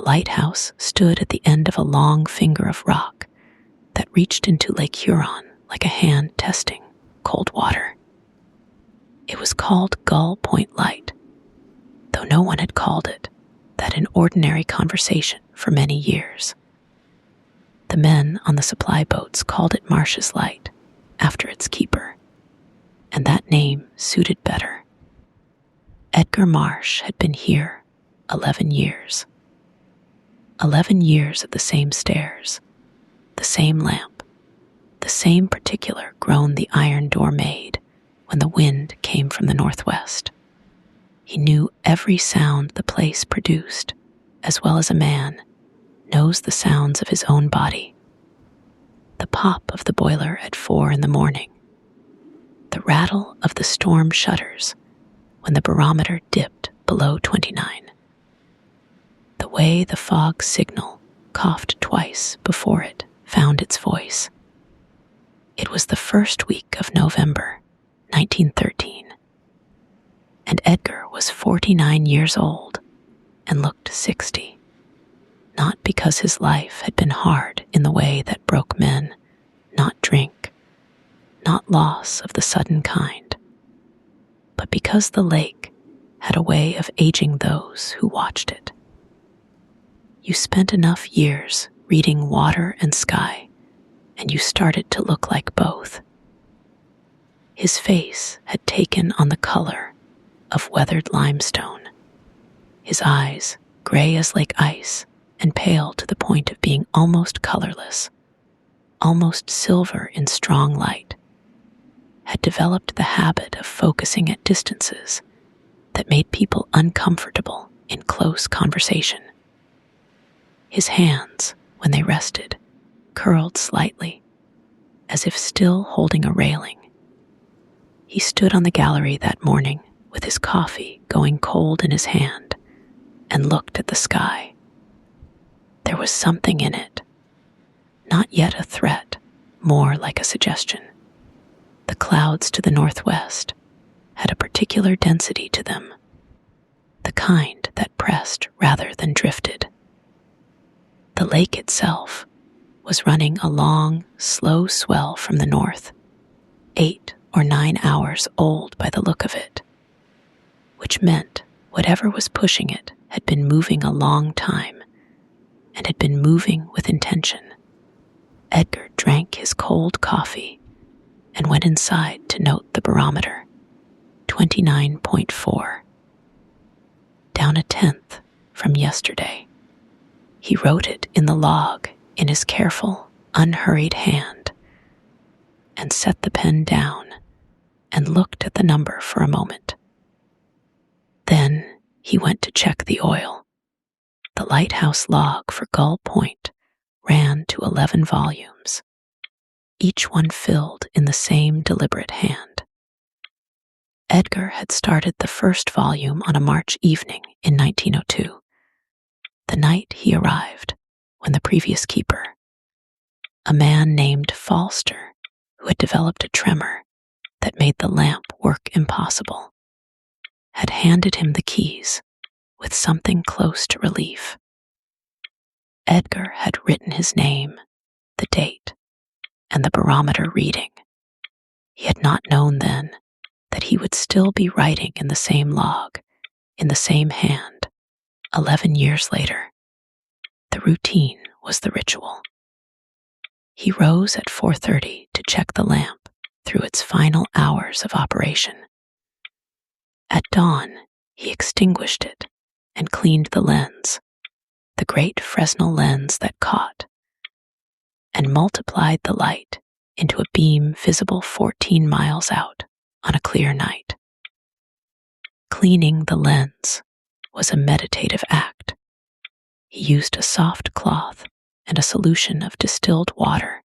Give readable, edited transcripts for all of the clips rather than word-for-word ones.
lighthouse stood at the end of a long finger of rock that reached into Lake Huron like a hand testing cold water. It was called Gull Point Light, though no one had called it that in ordinary conversation for many years. The men on the supply boats called it Marsh's Light, after its keeper, and that name suited better. Edgar Marsh had been here 11 years. 11 years of the same stairs, the same lamp, the same particular groan the iron door made when the wind came from the northwest. He knew every sound the place produced, as well as a man knows the sounds of his own body. The pop of the boiler at 4 a.m, the rattle of the storm shutters when the barometer dipped below 29, the way the fog signal coughed twice before it found its voice. It was the first week of November, 1913, and Edgar was 49 years old and looked 60, not because his life had been hard in the way that broke men, not drink, not loss of the sudden kind, but because the lake had a way of aging those who watched it. You spent enough years reading Water and Sky, and you started to look like both. His face had taken on the color of weathered limestone, his eyes gray as lake ice and pale to the point of being almost colorless, almost silver in strong light, had developed the habit of focusing at distances that made people uncomfortable in close conversation. His hands, when they rested, curled slightly, as if still holding a railing. He stood on the gallery that morning with his coffee going cold in his hand and looked at the sky. There was something in it, not yet a threat, more like a suggestion. The clouds to the northwest had a particular density to them, the kind that pressed rather than drifted. The lake itself was running a long, slow swell from the north, 8 or 9 hours old by the look of it, which meant whatever was pushing it had been moving a long time and had been moving with intention. Edgar drank his cold coffee and went inside to note the barometer, 29.4, down a tenth from yesterday. He wrote it in the log in his careful, unhurried hand and set the pen down and looked at the number for a moment. Then he went to check the oil. The lighthouse log for Gull Point ran to 11 volumes, each one filled in the same deliberate hand. Edgar had started the first volume on a March evening in 1902, the night he arrived when the previous keeper, a man named Falster, who had developed a tremor that made the lamp work impossible, had handed him the keys with something close to relief. Edgar had written his name, the date, and the barometer reading. He had not known then that he would still be writing in the same log, in the same hand, 11 years later. The routine was the ritual. He rose at 4:30 to check the lamp through its final hours of operation. At dawn, he extinguished it and cleaned the lens, the great Fresnel lens that caught, and multiplied the light into a beam visible 14 miles out on a clear night. Cleaning the lens was a meditative act. He used a soft cloth and a solution of distilled water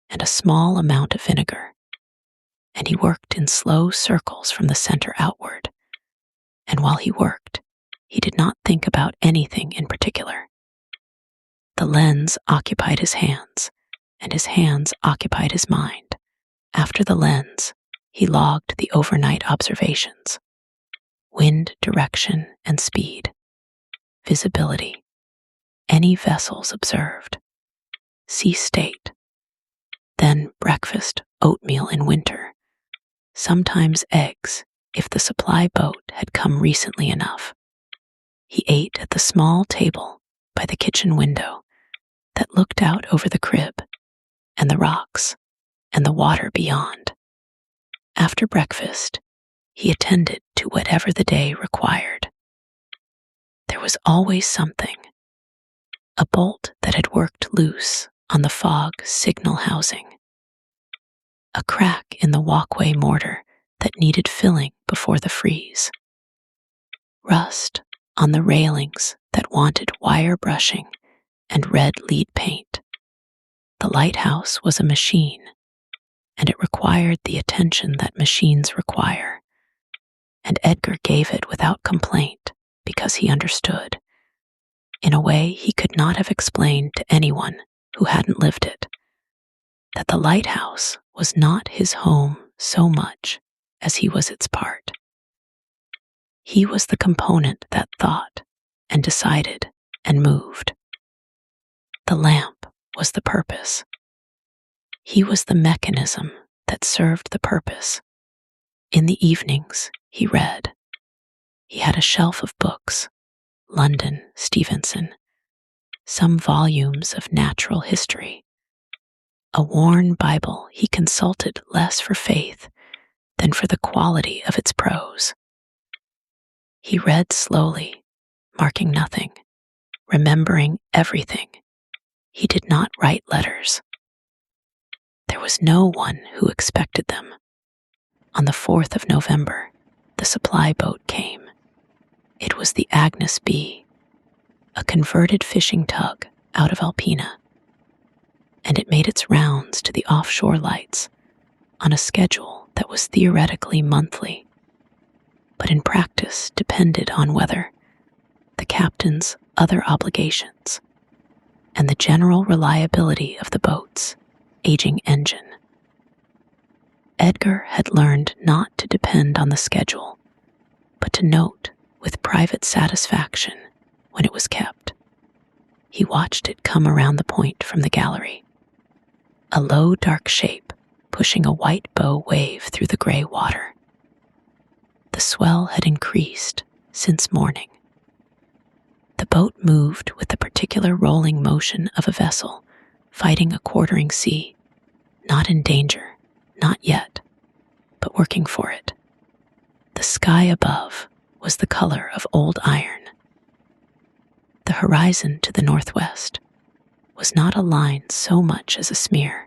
and a small amount of vinegar, and he worked in slow circles from the center outward. And while he worked, he did not think about anything in particular. The lens occupied his hands, and his hands occupied his mind. After the lens, he logged the overnight observations: wind direction and speed, visibility, any vessels observed. Sea state, then breakfast, oatmeal in winter, sometimes eggs if the supply boat had come recently enough. He ate at the small table by the kitchen window that looked out over the crib and the rocks and the water beyond. After breakfast, he attended to whatever the day required. There was always something. A bolt that had worked loose on the fog signal housing. A crack in the walkway mortar that needed filling before the freeze. Rust on the railings that wanted wire brushing and red lead paint. The lighthouse was a machine, and it required the attention that machines require. And Edgar gave it without complaint because he understood, in a way he could not have explained to anyone who hadn't lived it, that the lighthouse was not his home so much as he was its part. He was the component that thought and decided and moved. The lamp was the purpose. He was the mechanism that served the purpose. In the evenings, he read. He had a shelf of books, London, Stevenson, some volumes of natural history, a worn Bible he consulted less for faith than for the quality of its prose. He read slowly, marking nothing, remembering everything. He did not write letters. There was no one who expected them. On the 4th of November, the supply boat came. It was the Agnes B, a converted fishing tug out of Alpena, and it made its rounds to the offshore lights on a schedule that was theoretically monthly, but in practice depended on weather, the captain's other obligations, and the general reliability of the boat's aging engine. Edgar had learned not to depend on the schedule, but to note with private satisfaction when it was kept. He watched it come around the point from the gallery, a low dark shape pushing a white bow wave through the gray water. The swell had increased since morning. The boat moved with the particular rolling motion of a vessel fighting a quartering sea, not in danger, not yet, but working for it. The sky above was the color of old iron. The horizon to the northwest was not a line so much as a smear,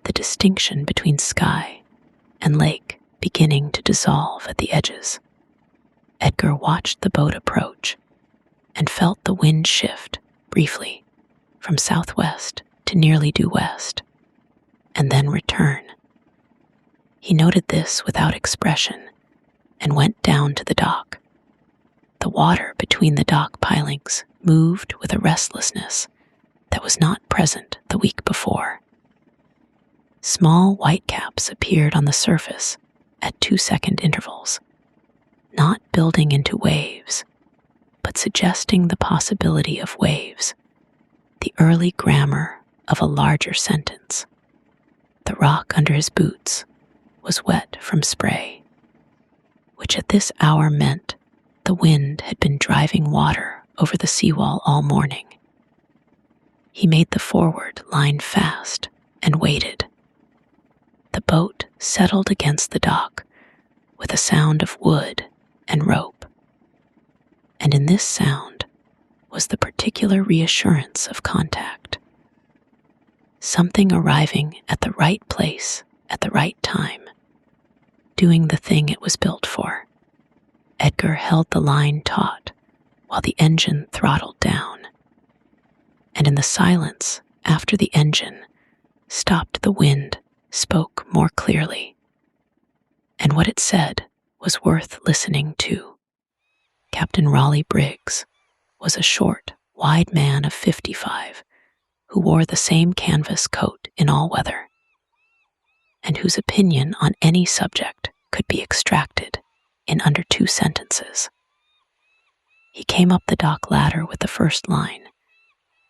the distinction between sky and lake beginning to dissolve at the edges. Edgar watched the boat approach and felt the wind shift briefly from southwest to nearly due west, and then return. He noted this without expression and went down to the dock. The water between the dock pilings moved with a restlessness that was not present the week before. Small whitecaps appeared on the surface at 2-second intervals, not building into waves, but suggesting the possibility of waves, the early grammar of a larger sentence. The rock under his boots was wet from spray, which at this hour meant the wind had been driving water over the seawall all morning. He made the forward line fast and waited. The boat settled against the dock with a sound of wood and rope, and in this sound was the particular reassurance of contact. Something arriving at the right place at the right time, doing the thing it was built for. Edgar held the line taut while the engine throttled down, and in the silence after the engine stopped, the wind spoke more clearly, and what it said was worth listening to. Captain Raleigh Briggs was a short, wide man of 55 who wore the same canvas coat in all weather, and whose opinion on any subject could be extracted in under 2 sentences. He came up the dock ladder with the first line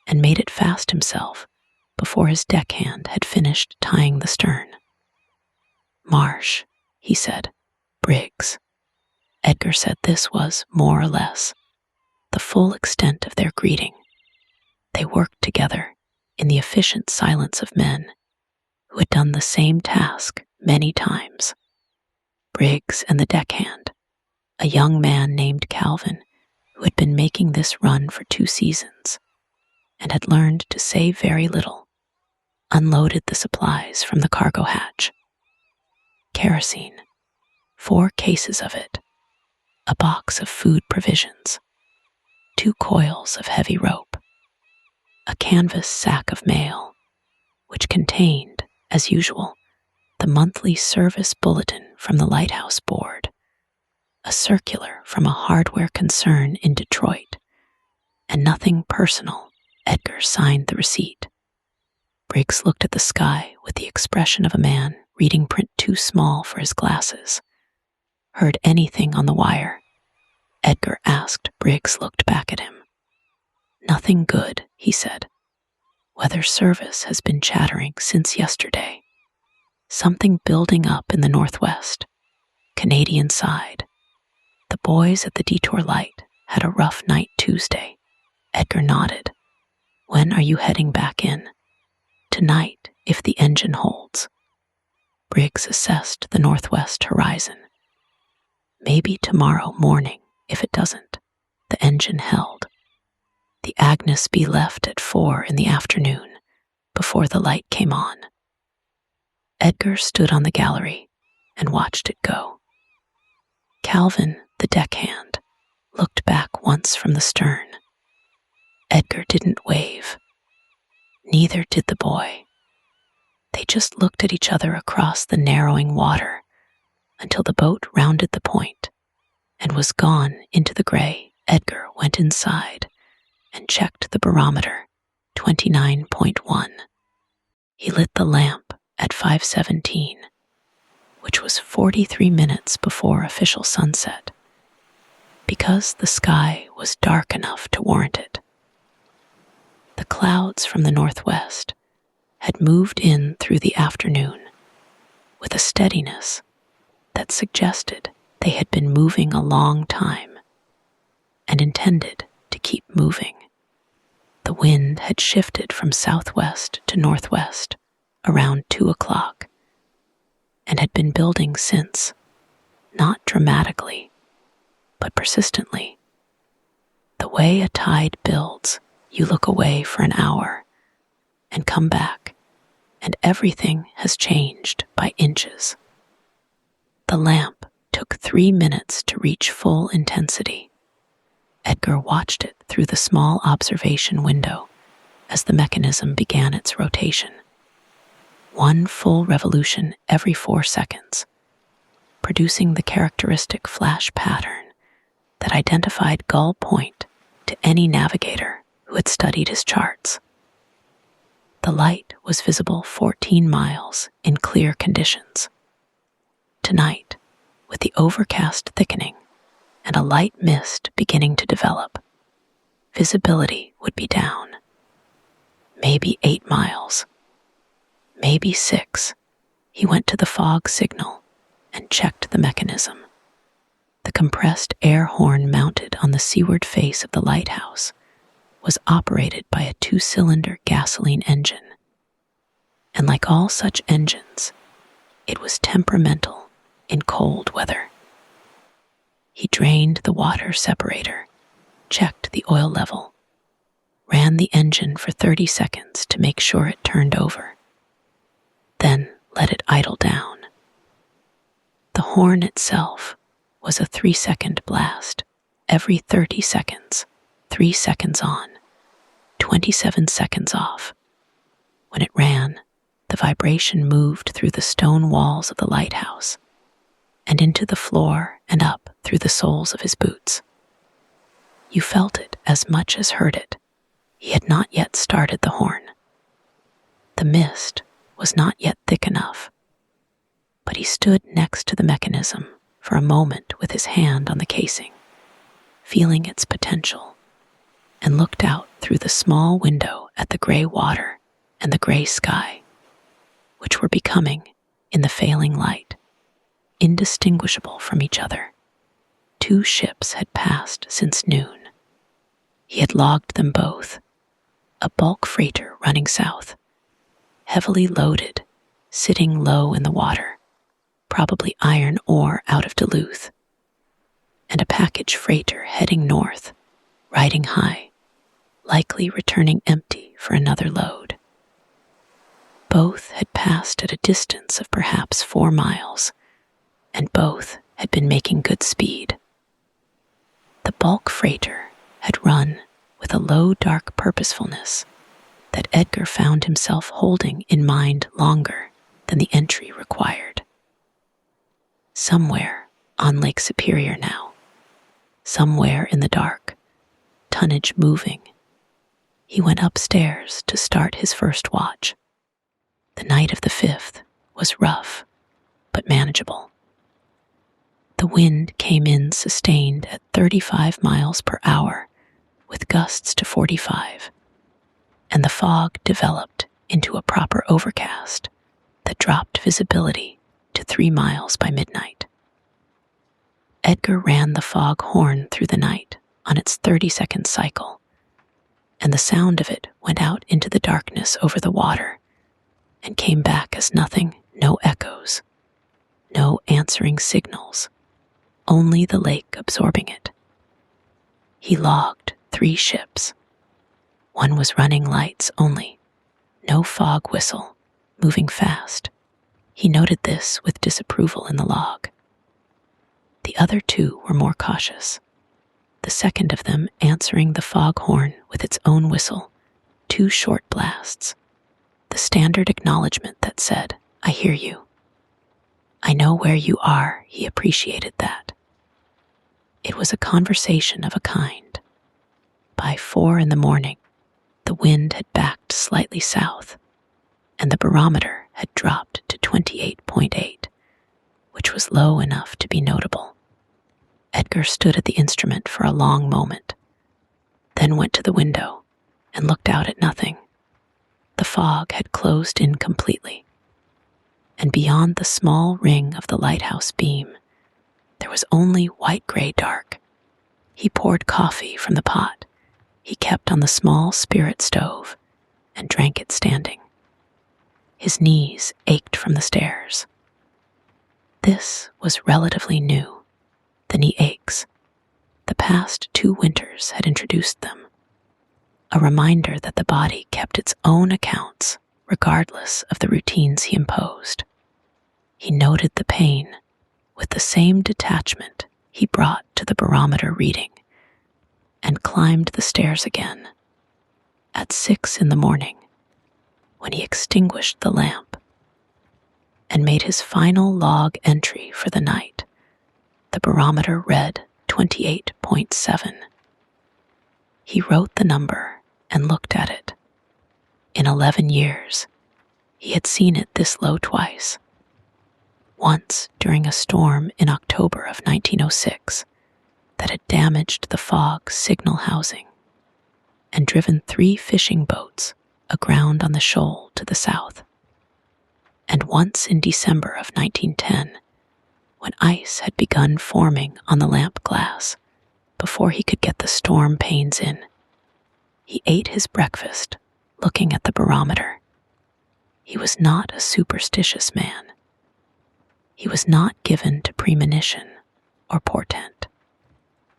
and made it fast himself before his deckhand had finished tying the stern. "Marsh," he said. "Briggs." Edgar said this was, more or less, the full extent of their greeting. They worked together in the efficient silence of men who had done the same task many times. Briggs and the deckhand, a young man named Calvin, who had been making this run for 2 seasons and had learned to say very little, unloaded the supplies from the cargo hatch. Kerosene, 4 cases of it, a box of food provisions, 2 coils of heavy rope, a canvas sack of mail, which contained, as usual, the monthly service bulletin from the Lighthouse board, a circular from a hardware concern in Detroit, and nothing personal. Edgar signed the receipt. Briggs looked at the sky with the expression of a man reading print too small for his glasses. "Heard anything on the wire?" Edgar asked. Briggs looked back at him. "Nothing good," he said. "Weather service has been chattering since yesterday. Something building up in the northwest, Canadian side. The boys at the Detour Light had a rough night Tuesday." Edgar nodded. "When are you heading back in?" "Tonight, if the engine holds." Briggs assessed the northwest horizon. "Maybe tomorrow morning, if it doesn't." The engine held. The Agnes B left at 4 in the afternoon, before the light came on. Edgar stood on the gallery and watched it go. Calvin, the deckhand, looked back once from the stern. Edgar didn't wave. Neither did the boy. They just looked at each other across the narrowing water until the boat rounded the point and was gone into the gray. Edgar went inside and checked the barometer, 29.1. He lit the lamp at 5:17, which was 43 minutes before official sunset, because the sky was dark enough to warrant it. The clouds from the northwest had moved in through the afternoon with a steadiness that suggested they had been moving a long time and intended to keep moving. The wind had shifted from southwest to northwest around 2 o'clock and had been building since, not dramatically, but persistently. The way a tide builds, you look away for an hour and come back, and everything has changed by inches. The lamp took 3 minutes to reach full intensity. Edgar watched it through the small observation window as the mechanism began its rotation. 1 full revolution every 4 seconds, producing the characteristic flash pattern that identified Gull Point to any navigator who had studied his charts. The light was visible 14 miles in clear conditions. Tonight, with the overcast thickening and a light mist beginning to develop, visibility would be down. Maybe 8 miles. Maybe 6. He went to the fog signal and checked the mechanism. The compressed air horn mounted on the seaward face of the lighthouse was operated by a 2-cylinder gasoline engine. And like all such engines, it was temperamental in cold weather. He drained the water separator, checked the oil level, ran the engine for 30 seconds to make sure it turned over, then let it idle down. The horn itself was a 3-second blast, every 30 seconds, 3 seconds on, 27 seconds off. When it ran, the vibration moved through the stone walls of the lighthouse and into the floor and up through the soles of his boots. You felt it as much as heard it. He had not yet started the horn. The mist was not yet thick enough, but he stood next to the mechanism for a moment with his hand on the casing, feeling its potential, and looked out through the small window at the gray water and the gray sky, which were becoming, in the failing light, indistinguishable from each other. 2 ships had passed since noon. He had logged them both. A bulk freighter running south, heavily loaded, sitting low in the water, probably iron ore out of Duluth, and a package freighter heading north, riding high, likely returning empty for another load. Both had passed at a distance of perhaps 4 miles, and both had been making good speed. The bulk freighter had run with a low, dark purposefulness that Edgar found himself holding in mind longer than the entry required. Somewhere on Lake Superior now, somewhere in the dark, tonnage moving, he went upstairs to start his first watch. The night of the 5th was rough, but manageable. The wind came in sustained at 35 miles per hour, with gusts to 45, and the fog developed into a proper overcast that dropped visibility to 3 miles by midnight. Edgar ran the fog horn through the night on its 30-second cycle, and the sound of it went out into the darkness over the water and came back as nothing, no echoes, no answering signals, only the lake absorbing it. He logged 3 ships. One was running lights only, no fog whistle, moving fast. He noted this with disapproval in the log. The other 2 were more cautious, the second of them answering the fog horn with its own whistle, 2 short blasts, the standard acknowledgment that said, "I hear you." "I know where you are," he appreciated that. It was a conversation of a kind. By 4 in the morning, the wind had backed slightly south, and the barometer had dropped to 28.8, which was low enough to be notable. Edgar stood at the instrument for a long moment, then went to the window and looked out at nothing. The fog had closed in completely, and beyond the small ring of the lighthouse beam, there was only white-gray dark. He poured coffee from the pot he kept on the small spirit stove and drank it standing. His knees ached from the stairs. This was relatively new, the knee aches. The past 2 winters had introduced them, a reminder that the body kept its own accounts regardless of the routines he imposed. He noted the pain with the same detachment he brought to the barometer reading and climbed the stairs again. At 6 in the morning, when he extinguished the lamp and made his final log entry for the night, the barometer read 28.7. He wrote the number and looked at it. In 11 years, he had seen it this low twice. Once during a storm in October of 1906 that had damaged the fog signal housing and driven 3 fishing boats aground on the shoal to the south. And once in December of 1910, when ice had begun forming on the lamp glass before he could get the storm panes in. He ate his breakfast, looking at the barometer. He was not a superstitious man. He was not given to premonition or portent,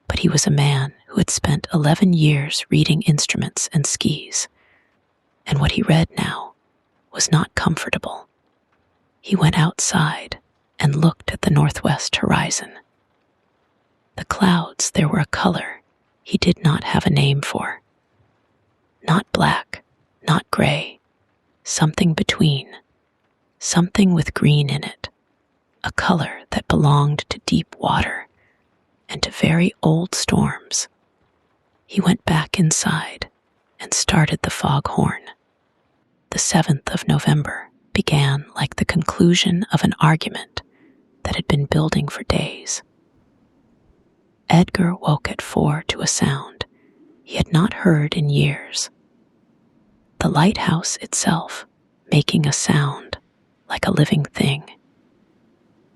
but he was a man who had spent 11 years reading instruments and skis, and what he read now was not comfortable. He went outside and looked at the northwest horizon. The clouds there were a color he did not have a name for. Not black, not gray, something between, something with green in it, a color that belonged to deep water and to very old storms. He went back inside and started the fog horn. The 7th of November began like the conclusion of an argument that had been building for days. Edgar woke at 4 to a sound he had not heard in years. The lighthouse itself making a sound like a living thing,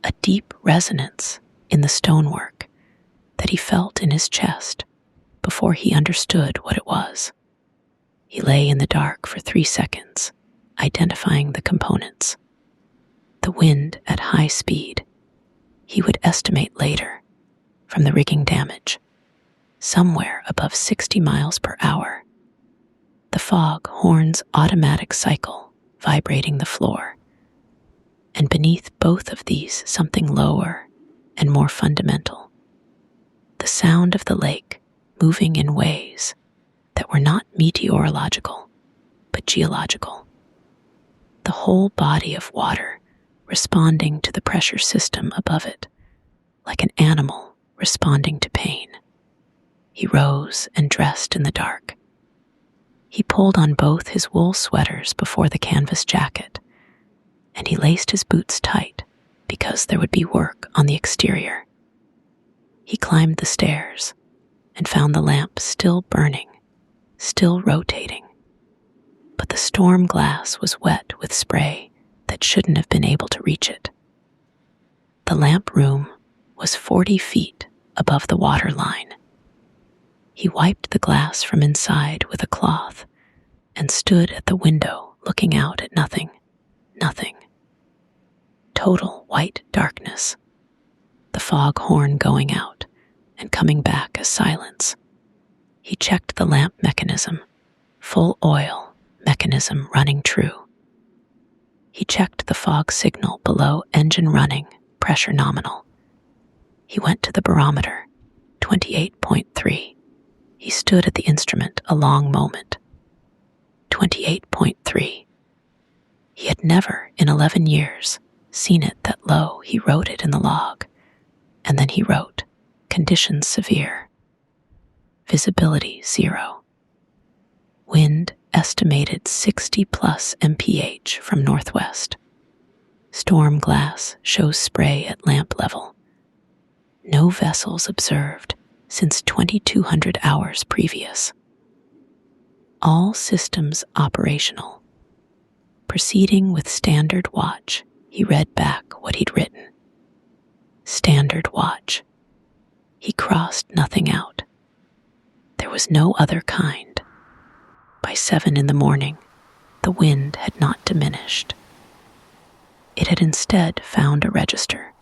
a deep resonance in the stonework that he felt in his chest before he understood what it was. He lay in the dark for 3 seconds, identifying the components. The wind at high speed, he would estimate later, from the rigging damage, somewhere above 60 miles per hour. The fog horn's automatic cycle vibrating the floor, and beneath both of these something lower and more fundamental. The sound of the lake moving in ways that were not meteorological, but geological. The whole body of water responding to the pressure system above it, like an animal responding to pain. He rose and dressed in the dark. He pulled on both his wool sweaters before the canvas jacket, and he laced his boots tight because there would be work on the exterior. He climbed the stairs and found the lamp still burning, still rotating, but the storm glass was wet with spray that shouldn't have been able to reach it. The lamp room was 40 feet above the water line. He wiped the glass from inside with a cloth and stood at the window looking out at nothing. Total white darkness, the fog horn going out and coming back as silence. He checked the lamp mechanism, full oil, mechanism running true. He checked the fog signal below engine running, pressure nominal. He went to the barometer, 28.3. He stood at the instrument a long moment. 28.3. He had never, in 11 years, seen it that low. He wrote it in the log, and then he wrote, conditions severe. Visibility 0. Wind estimated 60 plus mph from northwest. Storm glass shows spray at lamp level. No vessels observed since 2200 hours previous. All systems operational. Proceeding with standard watch, he read back what he'd written. Standard watch. He crossed nothing out. There was no other kind. By 7 in the morning, the wind had not diminished. It had instead found a register,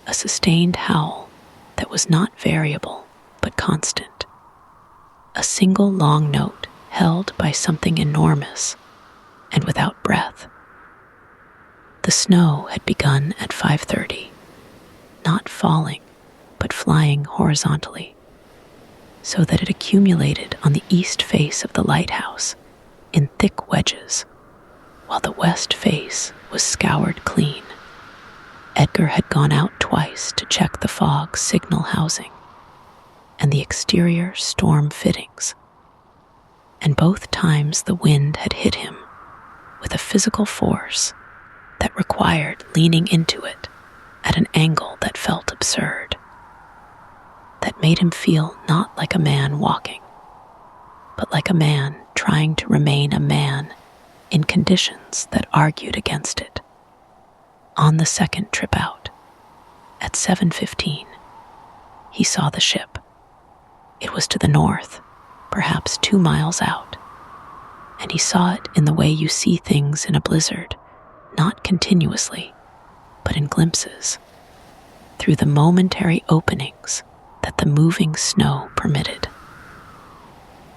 a sustained howl that was not variable but constant. A single long note held by something enormous and without breath. The snow had begun at 5:30, not falling, but flying horizontally, so that it accumulated on the east face of the lighthouse in thick wedges, while the west face was scoured clean. Edgar had gone out twice to check the fog signal housing and the exterior storm fittings, and both times the wind had hit him with a physical force that required leaning into it at an angle that felt absurd, that made him feel not like a man walking, but like a man trying to remain a man in conditions that argued against it. On the second trip out, at 7:15, he saw the ship. It was to the north, perhaps 2 miles out, and he saw it in the way you see things in a blizzard, not continuously, but in glimpses, through the momentary openings that the moving snow permitted.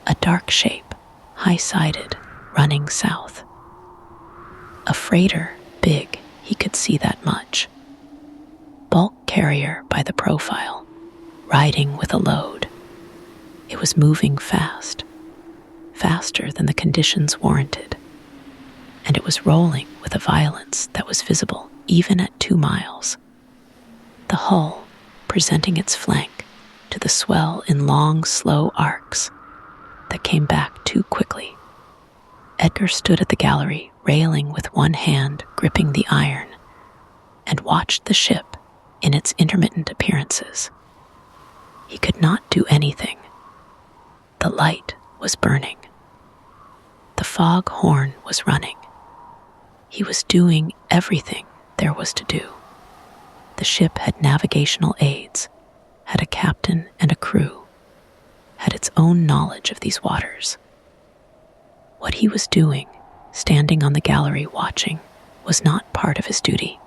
A dark shape, high-sided, running south. A freighter, big, he could see that much. Bulk carrier by the profile, riding with a load. It was moving fast, faster than the conditions warranted, and it was rolling with a violence that was visible even at 2 miles. The hull presenting its flank to the swell in long, slow arcs that came back too quickly. Edgar stood at the gallery, railing with one hand gripping the iron, and watched the ship in its intermittent appearances. He could not do anything. The light was burning. The fog horn was running. He was doing everything there was to do. The ship had navigational aids, had a captain and a crew, had its own knowledge of these waters. What he was doing, standing on the gallery watching, was not part of his duty.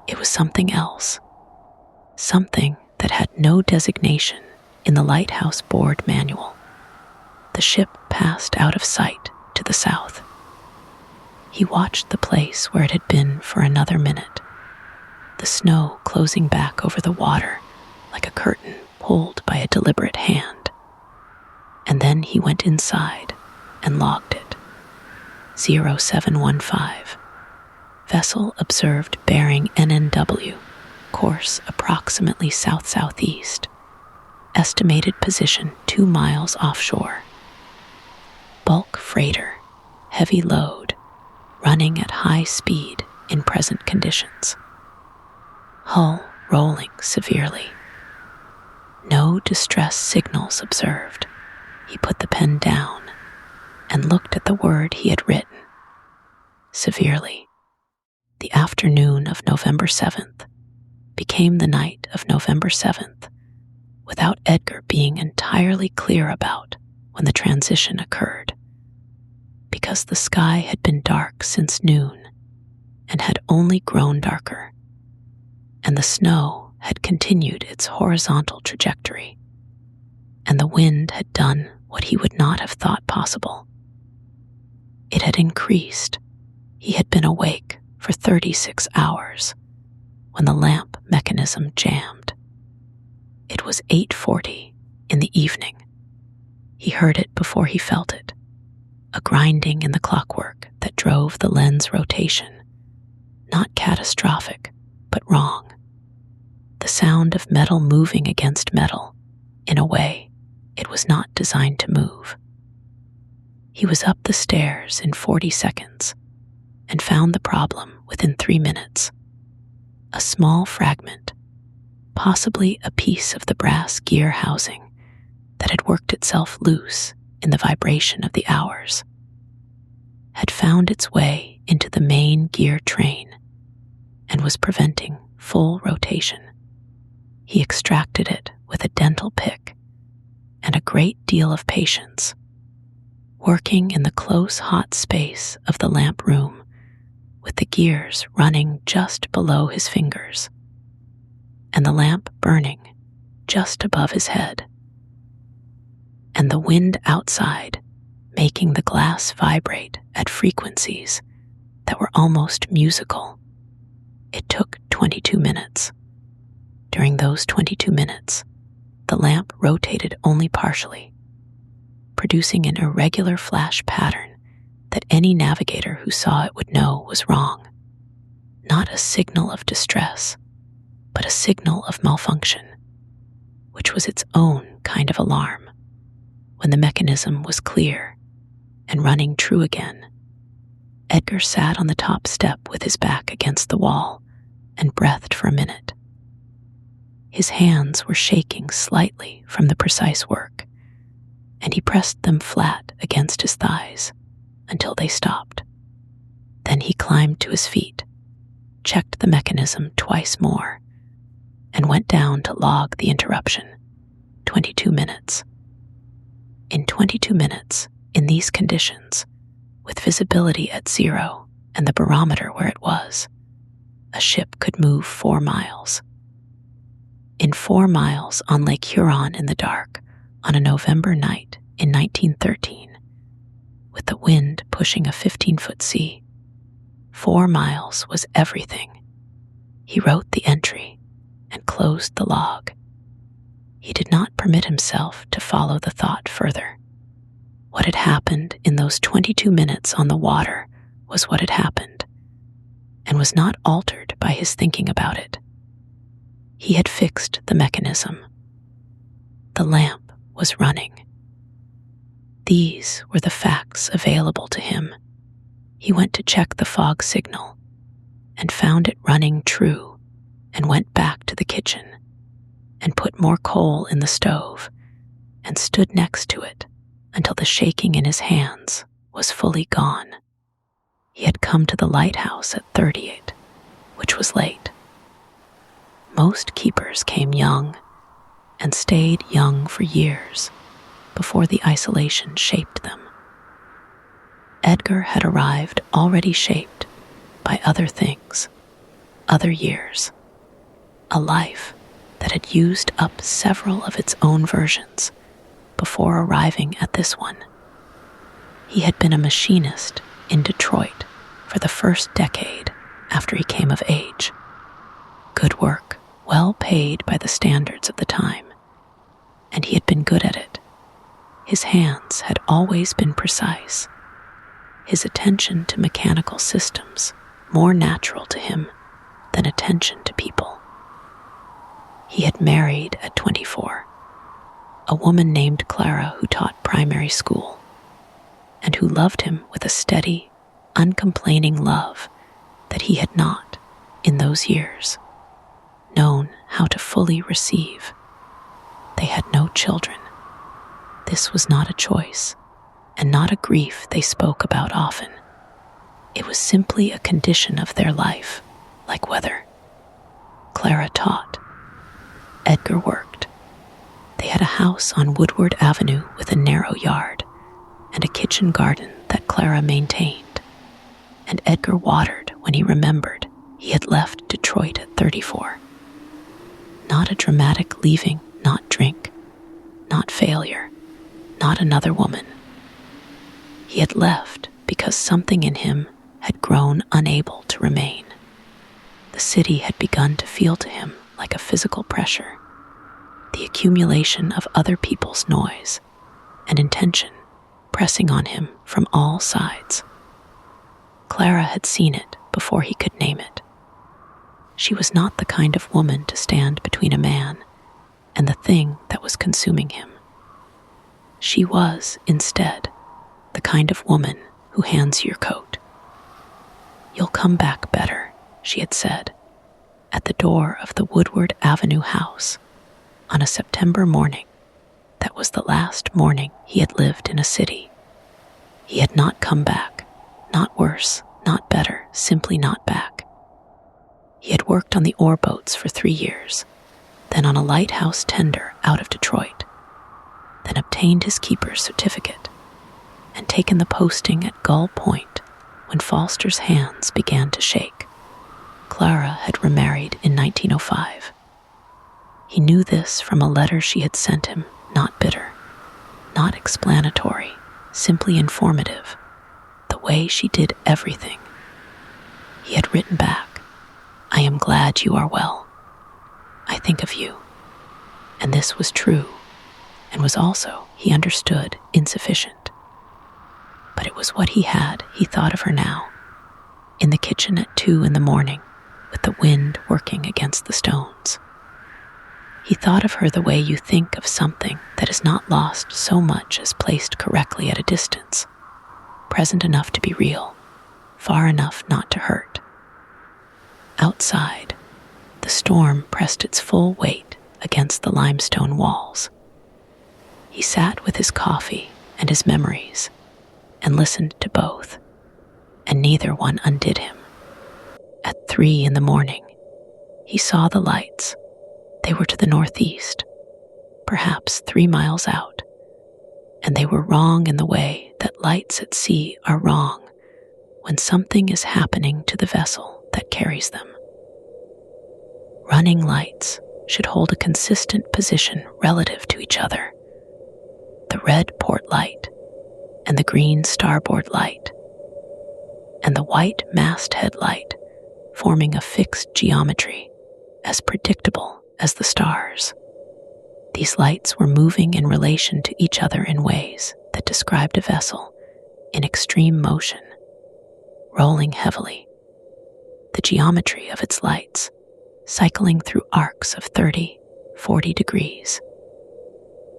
It was something else, something that had no designation in the Lighthouse board manual. The ship passed out of sight to the south. He watched the place where it had been for another minute, the snow closing back over the water like a curtain pulled by a deliberate hand. And then he went inside and logged it. 0715. Vessel observed bearing NNW, course approximately south-southeast. Estimated position 2 miles offshore. Bulk freighter, heavy load, running at high speed in present conditions. Hull rolling severely. No distress signals observed. He put the pen down and looked at the word he had written. Severely. The afternoon of November 7th became the night of November 7th, without Edgar being entirely clear about when the transition occurred, because the sky had been dark since noon and had only grown darker, and the snow had continued its horizontal trajectory, and the wind had done what he would not have thought possible. It had increased. He had been awake for 36 hours when the lamp mechanism jammed. It was 8:40 in the evening. He heard it before he felt it, a grinding in the clockwork that drove the lens rotation, not catastrophic, but wrong. The sound of metal moving against metal in a way it was not designed to move. He was up the stairs in 40 seconds and found the problem within 3 minutes. A small fragment, possibly a piece of the brass gear housing that had worked itself loose in the vibration of the hours, had found its way into the main gear train and was preventing full rotation. He extracted it with a dental pick and a great deal of patience, working in the close hot space of the lamp room with the gears running just below his fingers and the lamp burning just above his head, and the wind outside making the glass vibrate at frequencies that were almost musical. It took 22 minutes. During those 22 minutes, the lamp rotated only partially, producing an irregular flash pattern that any navigator who saw it would know was wrong. Not a signal of distress, but a signal of malfunction, which was its own kind of alarm. When the mechanism was clear and running true again, Edgar sat on the top step with his back against the wall and breathed for a minute. His hands were shaking slightly from the precise work, and he pressed them flat against his thighs until they stopped. Then he climbed to his feet, checked the mechanism twice more, and went down to log the interruption. 22 minutes. In 22 minutes, in these conditions, with visibility at 0 and the barometer where it was, a ship could move 4 miles. In 4 miles on Lake Huron in the dark on a November night in 1913, with the wind pushing a 15-foot sea, 4 miles was everything. He wrote the entry and closed the log. He did not permit himself to follow the thought further. What had happened in those 22 minutes on the water was what had happened, and was not altered by his thinking about it. He had fixed the mechanism. The lamp was running. These were the facts available to him. He went to check the fog signal and found it running true, and went back to the kitchen and put more coal in the stove and stood next to it until the shaking in his hands was fully gone. He had come to the lighthouse at 38, which was late. Most keepers came young and stayed young for years before the isolation shaped them. Edgar had arrived already shaped by other things, other years, a life that had used up several of its own versions before arriving at this one. He had been a machinist in Detroit for the first decade after he came of age. Good work, well paid by the standards of the time, and he had been good at it. His hands had always been precise, his attention to mechanical systems more natural to him than attention to people. He had married at 24, a woman named Clara who taught primary school, and who loved him with a steady, uncomplaining love that he had not, in those years, known how to fully receive. They had no children. This was not a choice, and not a grief they spoke about often. It was simply a condition of their life, like weather. Clara taught. Edgar worked. They had a house on Woodward Avenue with a narrow yard and a kitchen garden that Clara maintained, and Edgar watered when he remembered he had left Detroit at 34. Not a dramatic leaving, not drink, not failure, not another woman. He had left because something in him had grown unable to remain. The city had begun to feel to him like a physical pressure, the accumulation of other people's noise and intention pressing on him from all sides. Clara had seen it before he could name it. She was not the kind of woman to stand between a man and the thing that was consuming him. She was, instead, the kind of woman who hands you your coat. "You'll come back better," she had said, at the door of the Woodward Avenue house on a September morning that was the last morning he had lived in a city. He had not come back, not worse, not better, simply not back. He had worked on the ore boats for 3 years, then on a lighthouse tender out of Detroit, then obtained his keeper's certificate, and taken the posting at Gull Point when Foster's hands began to shake. Clara had remarried in 1905. He knew this from a letter she had sent him, not bitter, not explanatory, simply informative, the way she did everything. He had written back, "I am glad you are well. I think of you." And this was true, and was also, he understood, insufficient. But it was what he had, he thought of her now, in the kitchen at 2 a.m, with the wind working against the stones. He thought of her the way you think of something that is not lost so much as placed correctly at a distance, present enough to be real, far enough not to hurt. Outside, the storm pressed its full weight against the limestone walls. He sat with his coffee and his memories and listened to both, and neither one undid him. At 3 a.m, he saw the lights. They were to the northeast, perhaps 3 miles out, and they were wrong in the way that lights at sea are wrong when something is happening to the vessel that carries them. Running lights should hold a consistent position relative to each other. The red port light and the green starboard light, and the white masthead light forming a fixed geometry as predictable as the stars. These lights were moving in relation to each other in ways that described a vessel in extreme motion, rolling heavily. The geometry of its lights cycling through arcs of 30, 40 degrees.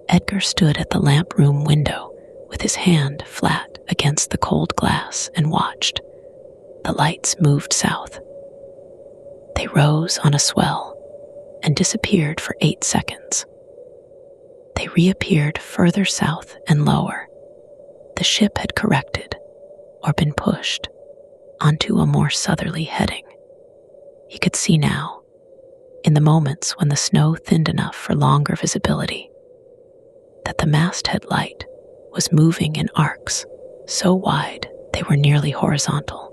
Edgar stood at the lamp room window with his hand flat against the cold glass and watched. The lights moved south. They rose on a swell and disappeared for 8 seconds. They reappeared further south and lower. The ship had corrected, or been pushed, onto a more southerly heading. He could see now, in the moments when the snow thinned enough for longer visibility, that the masthead light was moving in arcs so wide they were nearly horizontal,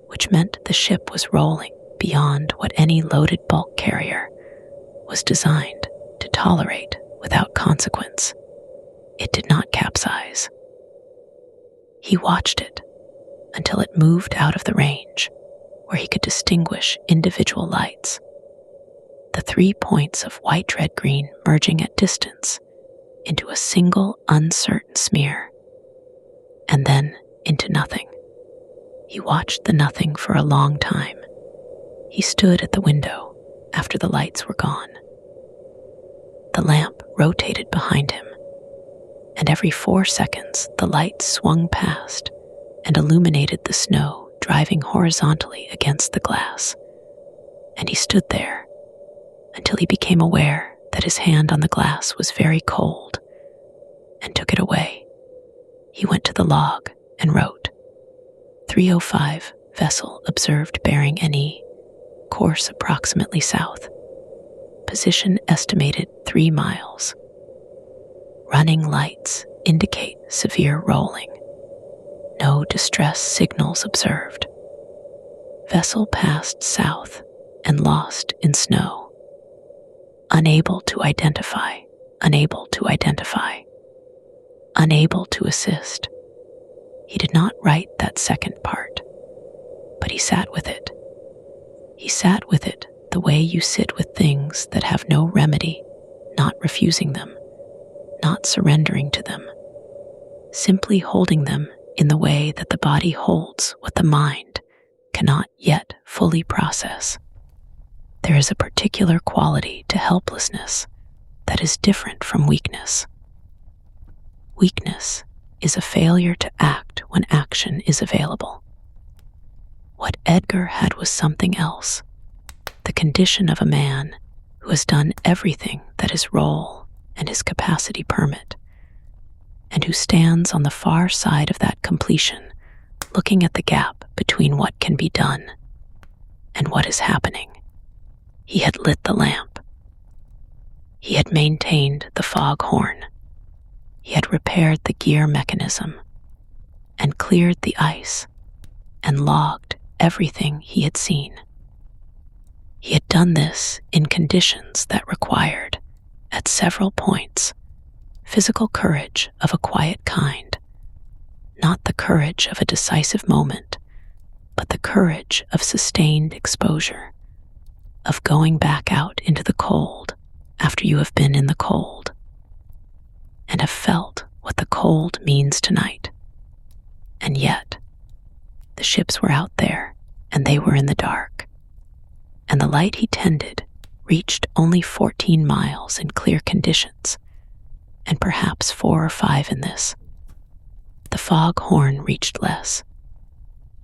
which meant the ship was rolling beyond what any loaded bulk carrier was designed to tolerate without consequence. It did not capsize. He watched it until it moved out of the range where he could distinguish individual lights, the 3 points of white-red-green merging at distance into a single uncertain smear, and then into nothing. He watched the nothing for a long time. He stood at the window after the lights were gone. The lamp rotated behind him, and every 4 seconds the light swung past and illuminated the snow driving horizontally against the glass. And he stood there until he became aware that his hand on the glass was very cold and took it away. He went to the log and wrote, 3:05 vessel observed bearing NE, course approximately south. Position estimated 3 miles. Running lights indicate severe rolling. No distress signals observed. Vessel passed south and lost in snow. Unable to identify, unable to identify, unable to assist. He did not write that second part, but he sat with it. He sat with it the way you sit with things that have no remedy, not refusing them, not surrendering to them, simply holding them in the way that the body holds what the mind cannot yet fully process. There is a particular quality to helplessness that is different from weakness. Weakness is a failure to act when action is available. What Edgar had was something else, the condition of a man who has done everything that his role and his capacity permit, and who stands on the far side of that completion, looking at the gap between what can be done and what is happening. He had lit the lamp. He had maintained the fog horn. He had repaired the gear mechanism and cleared the ice and logged everything he had seen. He had done this in conditions that required, at several points, physical courage of a quiet kind, not the courage of a decisive moment, but the courage of sustained exposure, of going back out into the cold after you have been in the cold, and have felt what the cold means tonight. And yet, the ships were out there, and they were in the dark, and the light he tended reached only 14 miles in clear conditions, and perhaps 4 or 5 in this. The fog horn reached less.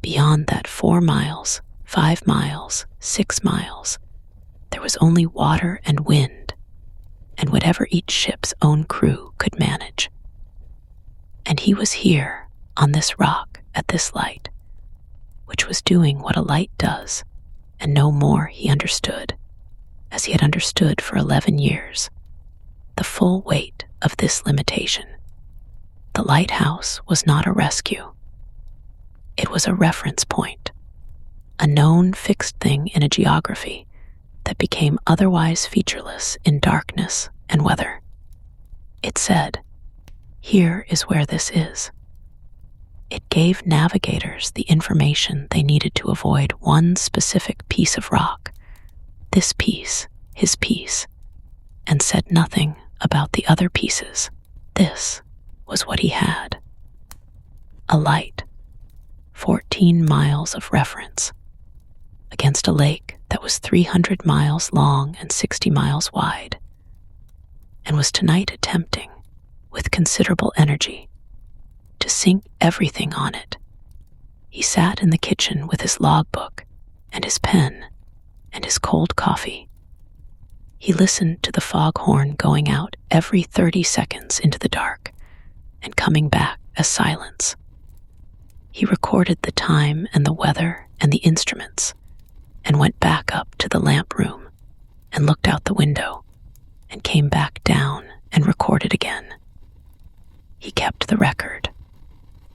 Beyond that 4 miles, 5 miles, 6 miles, there was only water and wind, and whatever each ship's own crew could manage. And he was here, on this rock, at this light, which was doing what a light does, and no more he understood, as he had understood for 11 years, the full weight of this limitation. The lighthouse was not a rescue. It was a reference point, a known fixed thing in a geography that became otherwise featureless in darkness and weather. It said, "Here is where this is." It gave navigators the information they needed to avoid one specific piece of rock, this piece, his piece, and said nothing about the other pieces. This was what he had. A light, 14 miles of reference, against a lake that was 300 miles long and 60 miles wide, and was tonight attempting, with considerable energy, to sink everything on it. He sat in the kitchen with his logbook and his pen and his cold coffee, He listened to the foghorn going out every 30 seconds into the dark and coming back as silence. He recorded the time and the weather and the instruments and went back up to the lamp room and looked out the window and came back down and recorded again. He kept the record.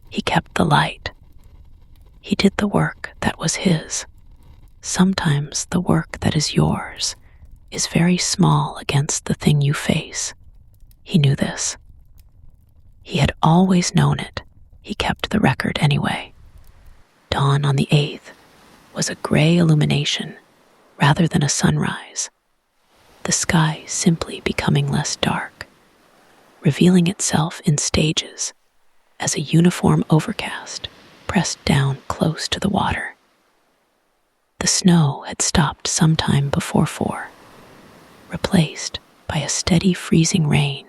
He kept the light. He did the work that was his. Sometimes the work that is yours is very small against the thing you face. He knew this. He had always known it. He kept the record anyway. Dawn on the 8th was a gray illumination rather than a sunrise. The sky simply becoming less dark, revealing itself in stages as a uniform overcast pressed down close to the water. The snow had stopped sometime before 4, replaced by a steady freezing rain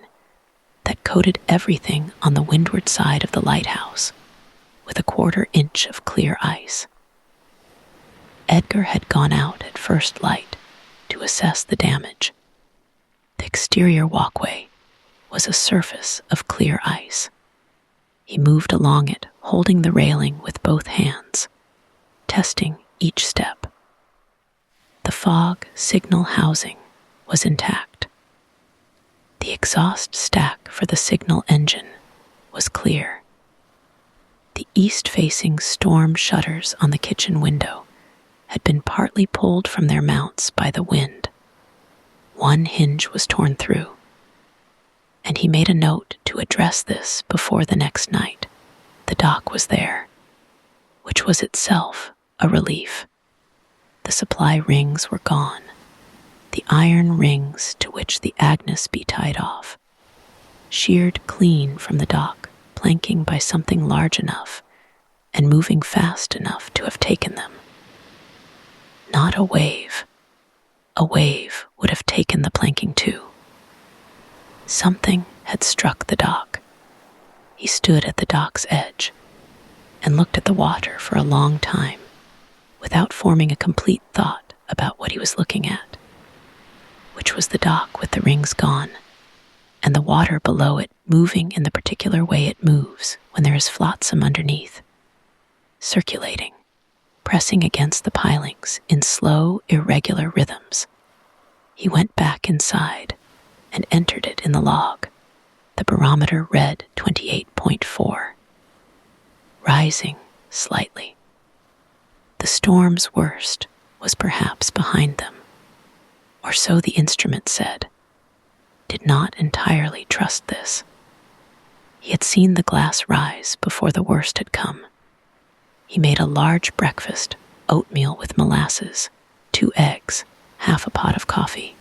that coated everything on the windward side of the lighthouse with a 1/4 inch of clear ice. Edgar had gone out at first light to assess the damage. The exterior walkway was a surface of clear ice. He moved along it, holding the railing with both hands, testing each step. The fog signal housing was intact. The exhaust stack for the signal engine was clear. The east-facing storm shutters on the kitchen window had been partly pulled from their mounts by the wind. One hinge was torn through, and he made a note to address this before the next night. The dock was there, which was itself a relief. The supply rings were gone, the iron rings to which the Agnes B tied off, sheared clean from the dock, planking by something large enough and moving fast enough to have taken them. Not a wave. A wave would have taken the planking too. Something had struck the dock. He stood at the dock's edge and looked at the water for a long time without forming a complete thought about what he was looking at, which was the dock with the rings gone and the water below it moving in the particular way it moves when there is flotsam underneath, circulating, pressing against the pilings in slow, irregular rhythms. He went back inside and entered it in the log. The barometer read 28.4, rising slightly. The storm's worst was perhaps behind them, or so the instrument said. Did not entirely trust this. He had seen the glass rise before the worst had come. He made a large breakfast, oatmeal with molasses, 2 eggs, half a pot of coffee,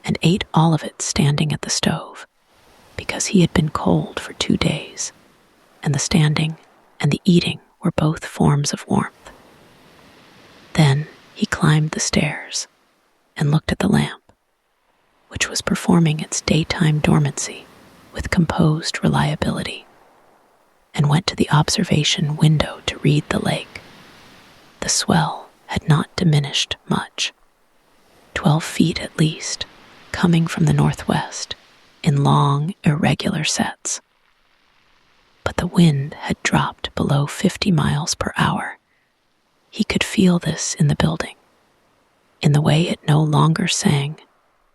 and ate all of it standing at the stove, because he had been cold for 2 days, and the standing and the eating were both forms of warmth. Then he climbed the stairs and looked at the lamp, which was performing its daytime dormancy with composed reliability, and went to the observation window to read the lake. The swell had not diminished much, 12 feet at least, coming from the northwest in long, irregular sets. But the wind had dropped below 50 miles per hour. He could feel this in the building, in the way it no longer sang,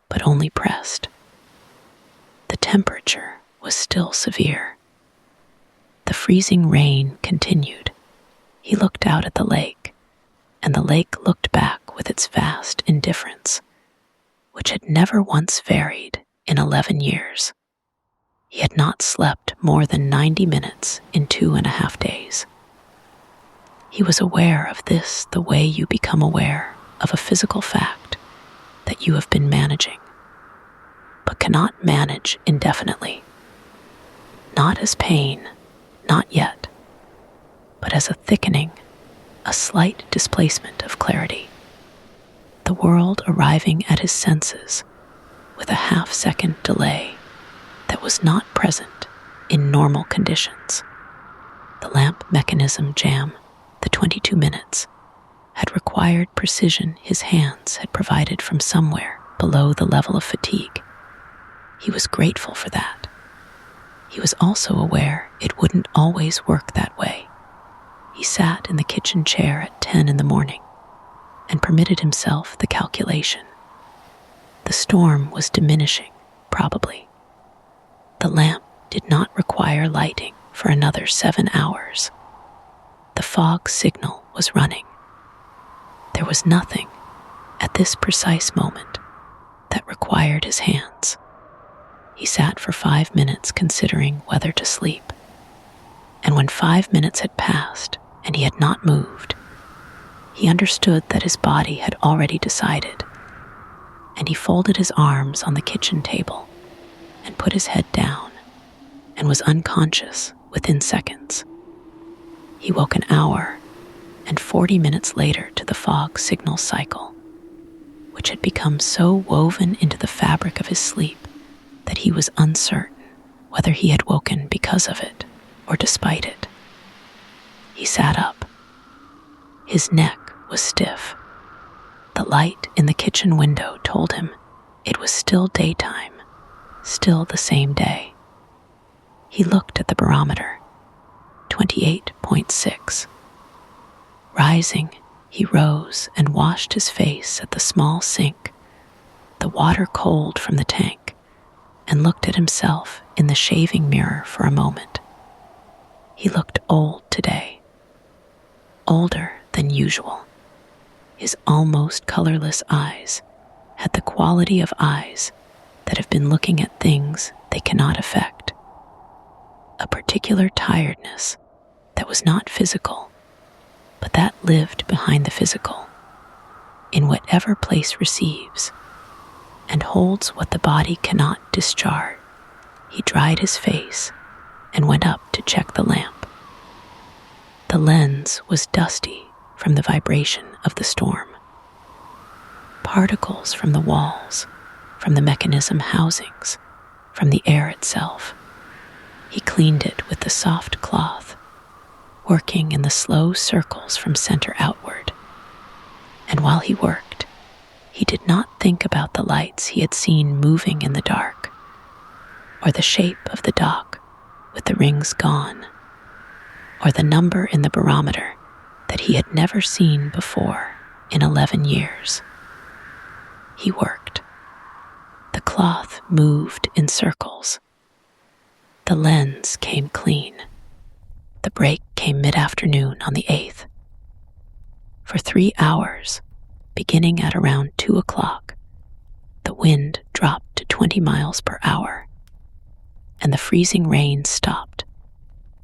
but only pressed. The temperature was still severe. The freezing rain continued. He looked out at the lake, and the lake looked back with its vast indifference, which had never once varied in 11 years. He had not slept more than 90 minutes in 2.5 days. He was aware of this the way you become aware of a physical fact that you have been managing, but cannot manage indefinitely. Not as pain, not yet, but as a thickening, a slight displacement of clarity. The world arriving at his senses with a half-second delay that was not present in normal conditions. The lamp mechanism jam, the 22 minutes, had required precision his hands had provided from somewhere below the level of fatigue. He was grateful for that. He was also aware it wouldn't always work that way. He sat in the kitchen chair at 10 in the morning and permitted himself the calculation. The storm was diminishing, probably. The lamp did not require lighting for another 7 hours. The fog signal was running. There was nothing, at this precise moment, that required his hands. He sat for 5 minutes considering whether to sleep. And when 5 minutes had passed and he had not moved, he understood that his body had already decided, and he folded his arms on the kitchen table and put his head down and was unconscious within seconds. He woke an hour and 40 minutes later to the fog signal cycle, which had become so woven into the fabric of his sleep that he was uncertain whether he had woken because of it or despite it. He sat up. His neck was stiff. The light in the kitchen window told him it was still daytime, still the same day. He looked at the barometer, 28.6. Rising, he rose and washed his face at the small sink, the water cold from the tank, and looked at himself in the shaving mirror for a moment. He looked old today, older than usual. His almost colorless eyes had the quality of eyes that have been looking at things they cannot affect. A particular tiredness that was not physical, but that lived behind the physical, in whatever place receives, and holds what the body cannot discharge. He dried his face and went up to check the lamp. The lens was dusty from the vibration of the storm. Particles from the walls, from the mechanism housings, from the air itself. He cleaned it with the soft cloth, working in the slow circles from center outward. And while he worked, he did not think about the lights he had seen moving in the dark, or the shape of the dock with the rings gone, or the number in the barometer that he had never seen before in 11 years. He worked. The cloth moved in circles. The lens came clean. The break came mid-afternoon on the 8th. For 3 hours, beginning at around 2 o'clock, the wind dropped to 20 miles per hour, and the freezing rain stopped,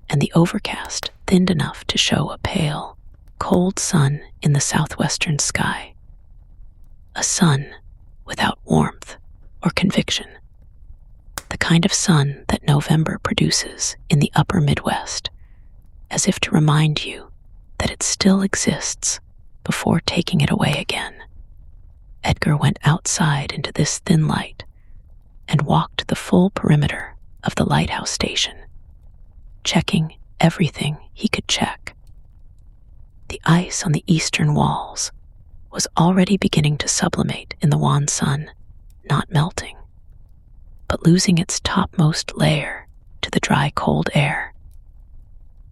and the overcast thinned enough to show a pale, cold sun in the southwestern sky. A sun without warmth or conviction. The kind of sun that November produces in the upper Midwest, as if to remind you that it still exists before taking it away again. Edgar went outside into this thin light and walked the full perimeter of the Lighthouse station, checking everything he could check. The ice on the eastern walls was already beginning to sublimate in the wan sun, not melting, but losing its topmost layer to the dry, cold air.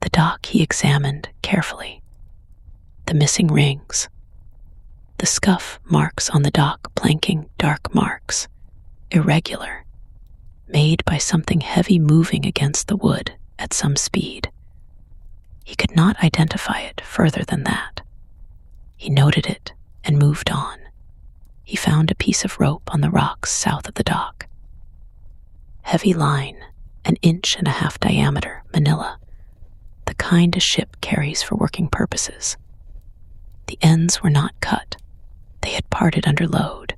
The dock he examined carefully. The missing rings. The scuff marks on the dock planking dark marks, irregular, made by something heavy moving against the wood at some speed. He could not identify it further than that. He noted it and moved on. He found a piece of rope on the rocks south of the dock. Heavy line, 1.5 inches diameter, manila, the kind a ship carries for working purposes. The ends were not cut. They had parted under load.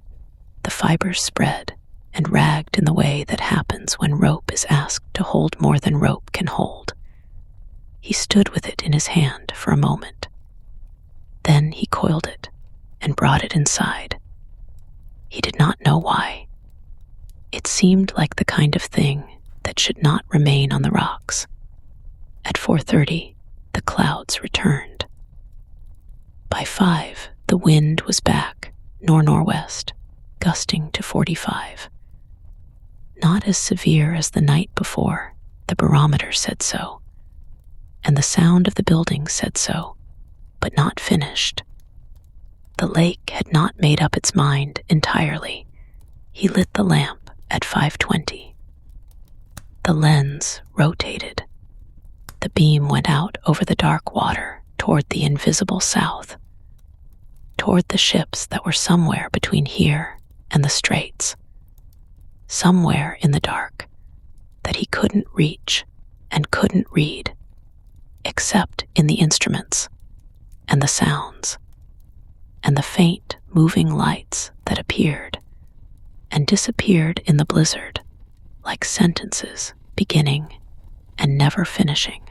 The fibers spread and ragged in the way that happens when rope is asked to hold more than rope can hold. He stood with it in his hand for a moment. Then he coiled it and brought it inside. He did not know why. It seemed like the kind of thing that should not remain on the rocks. At 4:30, the clouds returned. By 5, the wind was back, northwest, gusting to 45. Not as severe as the night before, the barometer said so, and the sound of the building said so, but not finished. The lake had not made up its mind entirely. He lit the lamp at 5:20. The lens rotated. The beam went out over the dark water toward the invisible south, toward the ships that were somewhere between here and the straits, somewhere in the dark that he couldn't reach and couldn't read, except in the instruments and the sounds and the faint moving lights that appeared and disappeared in the blizzard like sentences beginning and never finishing.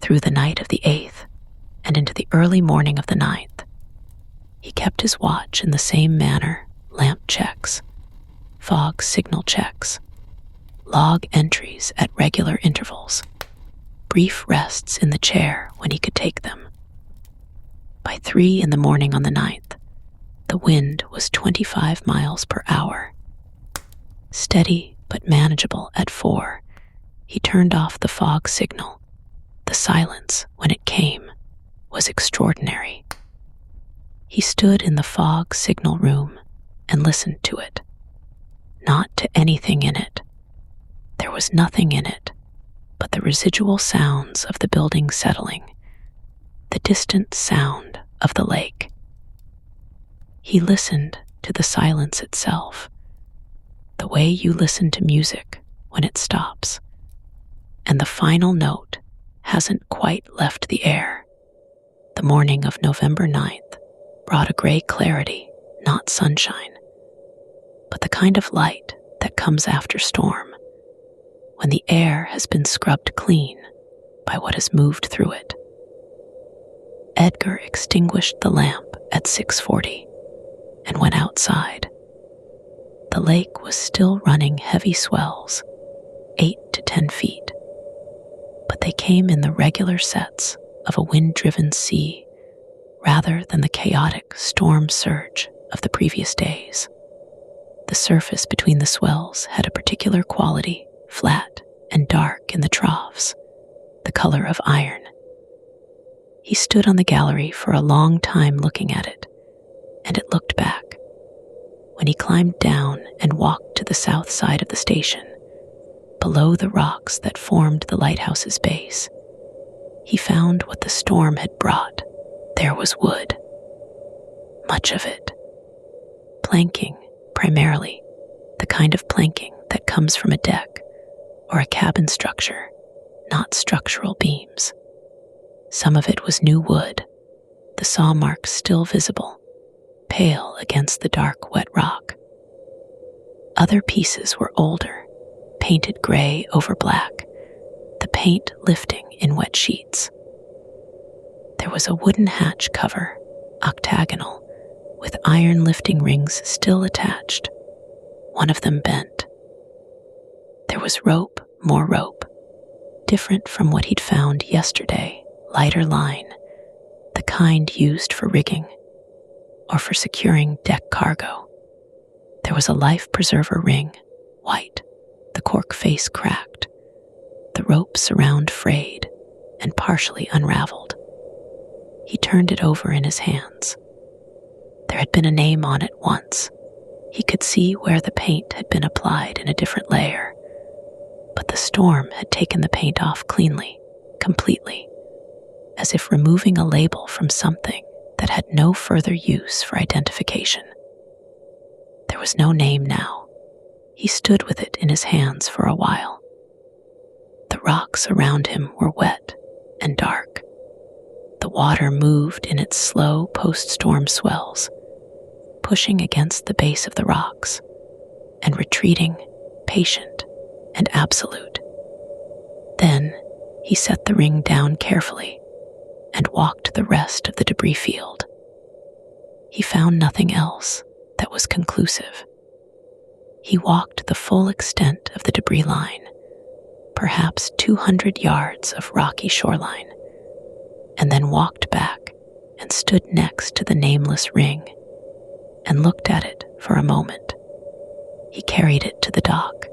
Through the night of the 8th and into the early morning of the 9th, he kept his watch in the same manner: lamp checks, fog signal checks, log entries at regular intervals, brief rests in the chair when he could take them. By 3 in the morning on the 9th, the wind was 25 miles per hour. Steady but manageable at 4, he turned off the fog signal. The silence, when it came, was extraordinary. He stood in the fog signal room and listened to it. Not to anything in it. There was nothing in it but the residual sounds of the building settling, the distant sound of the lake. He listened to the silence itself, the way you listen to music when it stops, and the final note hasn't quite left the air. The morning of November 9th brought a gray clarity, not sunshine, but the kind of light that comes after storm, when the air has been scrubbed clean by what has moved through it. Edgar extinguished the lamp at 6:40 and went outside. The lake was still running heavy swells, 8 to 10 feet, but they came in the regular sets of a wind-driven sea rather than the chaotic storm surge of the previous days. The surface between the swells had a particular quality, flat and dark in the troughs, the color of iron. He stood on the gallery for a long time looking at it, and it looked back. When he climbed down and walked to the south side of the station, below the rocks that formed the lighthouse's base, he found what the storm had brought. There was wood. Much of it. Planking, primarily, the kind of planking that comes from a deck or a cabin structure, not structural beams. Some of it was new wood, the saw marks still visible, pale against the dark, wet rock. Other pieces were older, painted gray over black, the paint lifting in wet sheets. There was a wooden hatch cover, octagonal, with iron lifting rings still attached, one of them bent. There was rope, more rope, different from what he'd found yesterday, lighter line, the kind used for rigging or for securing deck cargo. There was a life preserver ring, white, the cork face cracked, the ropes around frayed and partially unraveled. He turned it over in his hands. There had been a name on it once. He could see where the paint had been applied in a different layer, but the storm had taken the paint off cleanly, completely, as if removing a label from something that had no further use for identification. There was no name now. He stood with it in his hands for a while. The rocks around him were wet and dark. The water moved in its slow post-storm swells, pushing against the base of the rocks and retreating, patient and absolute. Then he set the ring down carefully and walked the rest of the debris field. He found nothing else that was conclusive. He walked the full extent of the debris line, perhaps 200 yards of rocky shoreline, and then walked back and stood next to the Nameless ring and looked at it for a moment. He carried it to the dock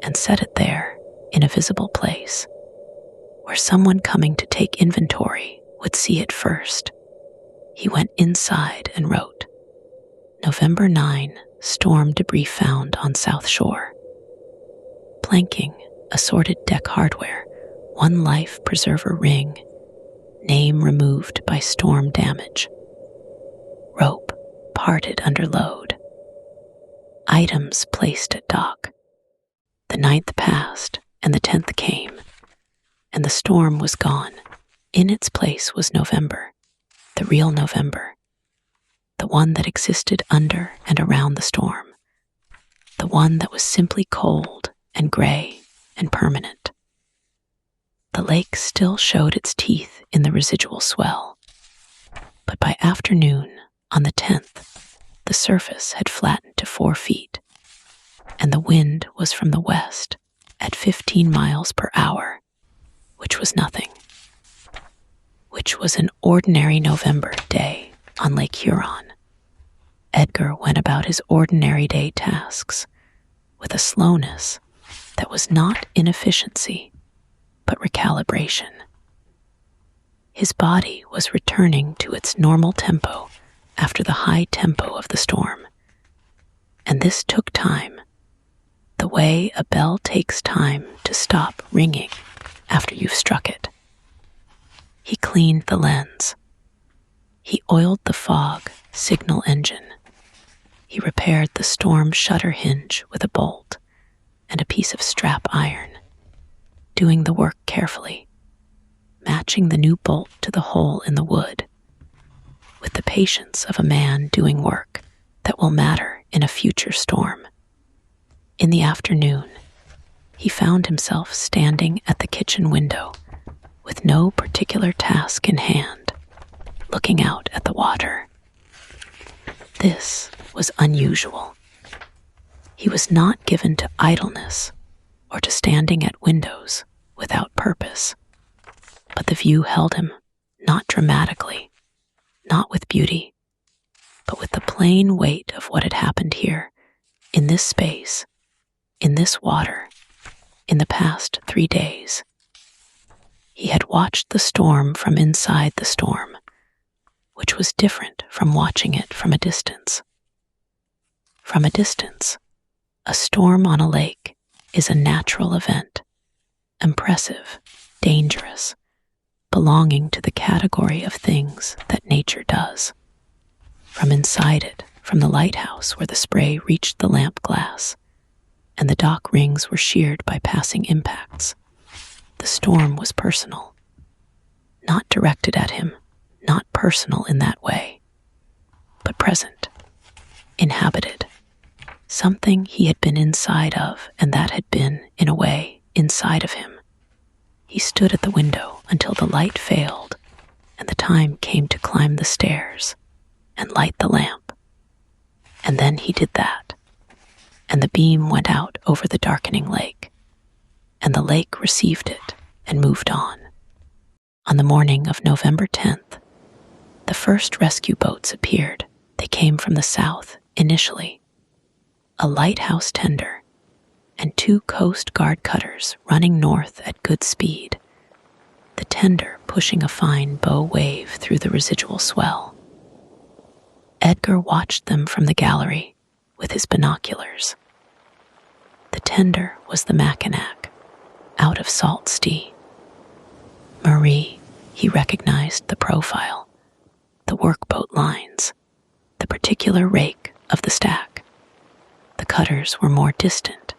and set it there in a visible place where someone coming to take inventory would see it first. He went inside and wrote, November 9, storm debris found on South Shore. Planking, assorted deck hardware, one life preserver ring, name removed by storm damage. Rope parted under load. Items placed at dock. The 9th passed and the 10th came, and the storm was gone. In its place was November, the real November, the one that existed under and around the storm, the one that was simply cold and gray and permanent. The lake still showed its teeth in the residual swell, but by afternoon on the 10th, the surface had flattened to 4 feet, and the wind was from the west at 15 miles per hour, which was nothing. Which was an ordinary November day on Lake Huron. Edgar went about his ordinary day tasks with a slowness that was not inefficiency, but recalibration. His body was returning to its normal tempo after the high tempo of the storm, and this took time, the way a bell takes time to stop ringing after you've struck it. He cleaned the lens. He oiled the fog signal engine. He repaired the storm shutter hinge with a bolt and a piece of strap iron, doing the work carefully, matching the new bolt to the hole in the wood, with the patience of a man doing work that will matter in a future storm. In the afternoon, he found himself standing at the kitchen window with no particular task in hand, looking out at the water. This was unusual. He was not given to idleness or to standing at windows without purpose, but the view held him, not dramatically, not with beauty, but with the plain weight of what had happened here, in this space, in this water, in the past 3 days. He had watched the storm from inside the storm, which was different from watching it from a distance. From a distance, a storm on a lake is a natural event, impressive, dangerous, belonging to the category of things that nature does. From inside it, from the lighthouse where the spray reached the lamp glass, and the dock rings were sheared by passing impacts, the storm was personal. Not directed at him, not personal in that way, but present, inhabited, something he had been inside of and that had been, in a way, inside of him. He stood at the window until the light failed and the time came to climb the stairs and light the lamp. And then he did that, and the beam went out over the darkening lake, and the lake received it and moved on. On the morning of November 10th, the first rescue boats appeared. They came from the south initially. A lighthouse tender and 2 Coast Guard cutters running north at good speed, the tender pushing a fine bow wave through the residual swell. Edgar watched them from the gallery with his binoculars. The tender was the Mackinac, out of Salt Stee. Marie, he recognized the profile, the workboat lines, the particular rake of the stack. The cutters were more distant,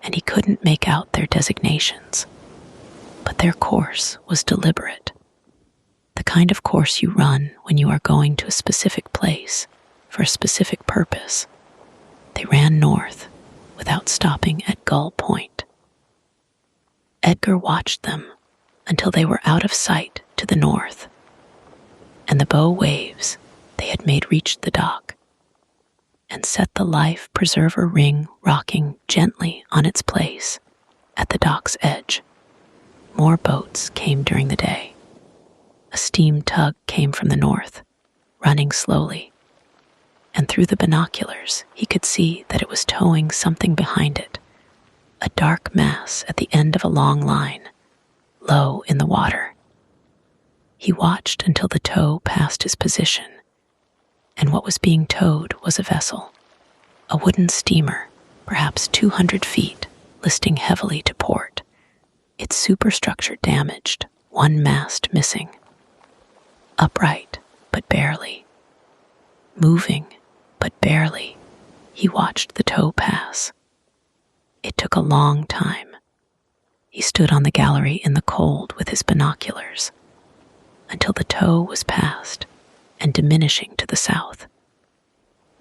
and he couldn't make out their designations, but their course was deliberate, the kind of course you run when you are going to a specific place for a specific purpose. They ran north without stopping at Gull Point. Edgar watched them until they were out of sight to the north, and the bow waves they had made reached the dock and set the life preserver ring rocking gently on its place at the dock's edge. More boats came during the day. A steam tug came from the north, running slowly. and through the binoculars he could see that it was towing something behind it, a dark mass at the end of a long line, low in the water. He watched until the tow passed his position, and what was being towed was a vessel, a wooden steamer, perhaps 200 feet, listing heavily to port, its superstructure damaged, one mast missing. Upright, but barely. Moving, but barely, he watched the tow pass. It took a long time. He stood on the gallery in the cold with his binoculars until the tow was past and diminishing to the south.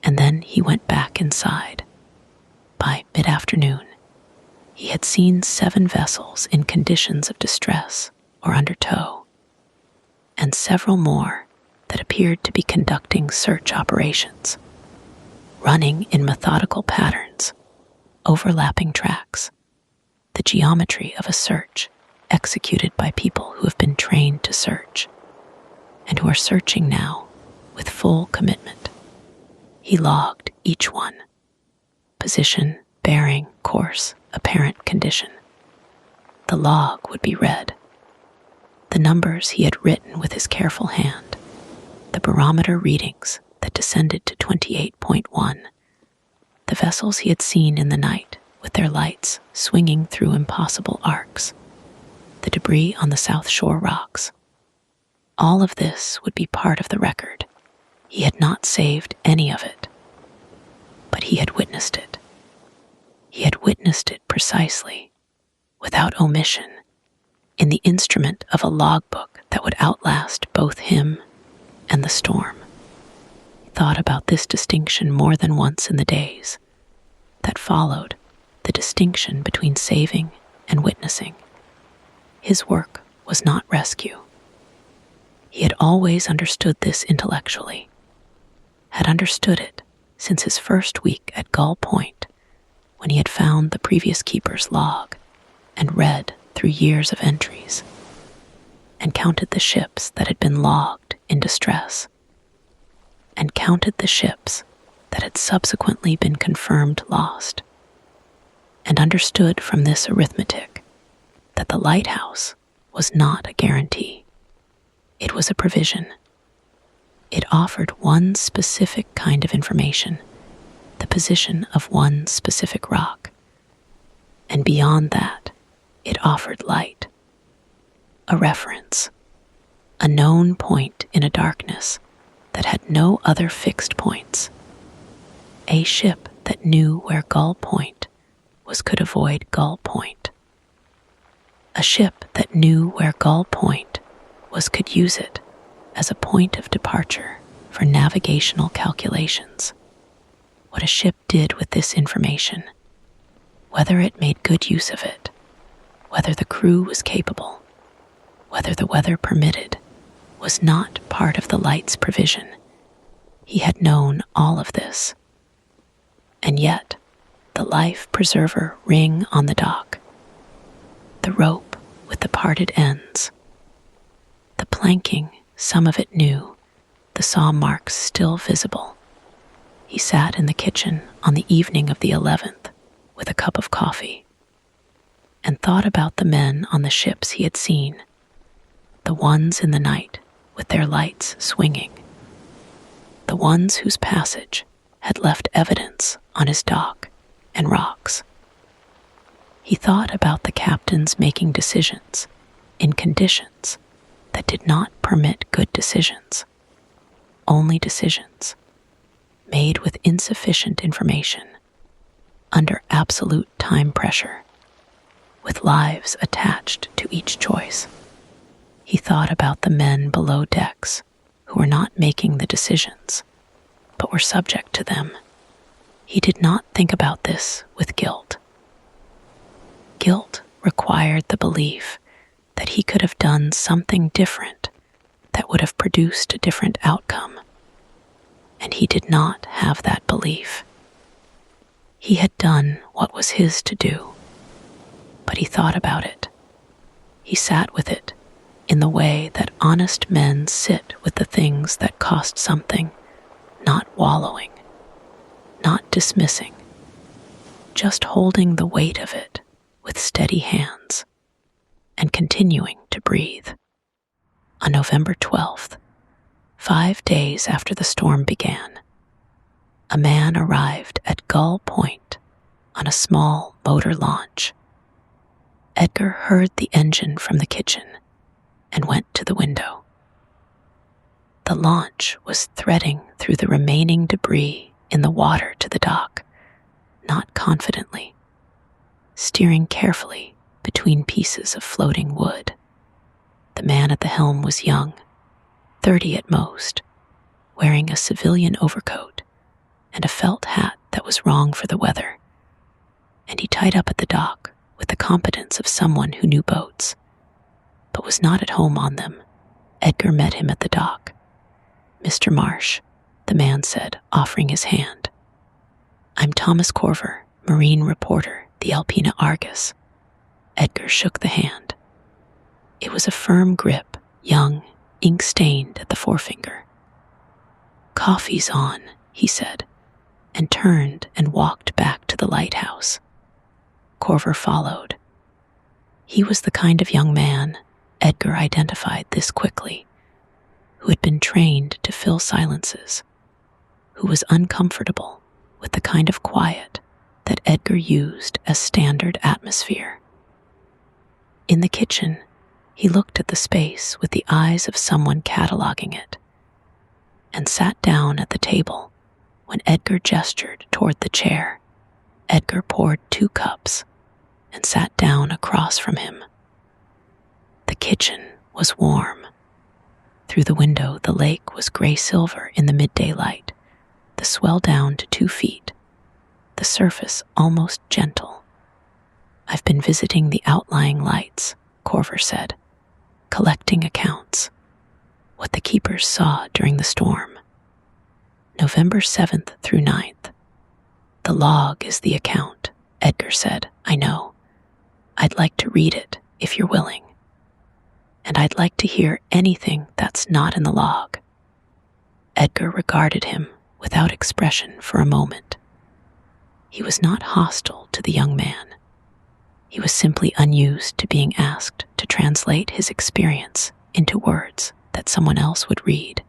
And then he went back inside. By mid-afternoon, he had seen 7 vessels in conditions of distress or under tow, and several more that appeared to be conducting search operations, running in methodical patterns, overlapping tracks, the geometry of a search executed by people who have been trained to search, and who are searching now with full commitment. He logged each one: position, bearing, course, apparent condition. The log would be read. The numbers he had written with his careful hand, the barometer readings that descended to 28.1, the vessels he had seen in the night with their lights swinging through impossible arcs, the debris on the South Shore rocks. All of this would be part of the record. He had not saved any of it, but he had witnessed it. He had witnessed it precisely, without omission, in the instrument of a logbook that would outlast both him and the storm. He thought about this distinction more than once in the days that followed the distinction between saving and witnessing. His work was not rescue. He had always understood this intellectually, had understood it since his first week at Gull Point, when he had found the previous keeper's log and read through years of entries, and counted the ships that had been logged in distress, and counted the ships that had subsequently been confirmed lost, and understood from this arithmetic that the Lighthouse was not a guarantee. It was a provision. It offered one specific kind of information, the position of one specific rock, and beyond that, it offered light, a reference, a known point in a darkness that had no other fixed points. A ship that knew where Gull Point was could avoid Gull Point. A ship that knew where Gull Point was could use it as a point of departure for navigational calculations. What a ship did with this information, whether it made good use of it, whether the crew was capable, whether the weather permitted, was not part of the Light's provision. He had known all of this. And yet, the life preserver ring on the dock, the rope with the parted ends, the planking, some of it new, the saw marks still visible. He sat in the kitchen on the evening of the 11th with a cup of coffee and thought about the men on the ships he had seen, the ones in the night with their lights swinging, the ones whose passage had left evidence on his dock and rocks. He thought about the captains making decisions in conditions that did not permit good decisions, only decisions made with insufficient information, under absolute time pressure, with lives attached to each choice. He thought about the men below decks who were not making the decisions, but were subject to them. He did not think about this with guilt. Guilt required the belief that he could have done something different that would have produced a different outcome, and he did not have that belief. He had done what was his to do, but he thought about it. He sat with it in the way that honest men sit with the things that cost something, not wallowing not dismissing, just holding the weight of it with steady hands and continuing to breathe. On November 12th, 5 days after the storm began, a man arrived at Gull Point on a small motor launch. Edgar heard the engine from the kitchen and went to the window. The launch was threading through the remaining debris in the water to the dock, not confidently, steering carefully between pieces of floating wood. The man at the helm was young, 30 at most, wearing a civilian overcoat and a felt hat that was wrong for the weather, and he tied up at the dock with the competence of someone who knew boats, but was not at home on them. Edgar met him at the dock. "Mr. Marsh," the man said, offering his hand. "I'm Thomas Corver, marine reporter, the Alpena Argus." Edgar shook the hand. It was a firm grip, young, ink-stained at the forefinger. "Coffee's on," he said, and turned and walked back to the lighthouse. Corver followed. He was the kind of young man, Edgar identified this quickly, who had been trained to fill silences, who was uncomfortable with the kind of quiet that Edgar used as standard atmosphere. In the kitchen, he looked at the space with the eyes of someone cataloging it, and sat down at the table when Edgar gestured toward the chair. Edgar poured 2 cups and sat down across from him. The kitchen was warm. Through the window, the lake was gray-silver in the midday light, the swell down to 2 feet, the surface almost gentle. "I've been visiting the outlying lights," Corver said, "collecting accounts, what the keepers saw during the storm. November 7th through 9th. The log is the account," Edgar said. "I know. I'd like to read it if you're willing. And I'd like to hear anything that's not in the log." Edgar regarded him without expression for a moment. He was not hostile to the young man. He was simply unused to being asked to translate his experience into words that someone else would read,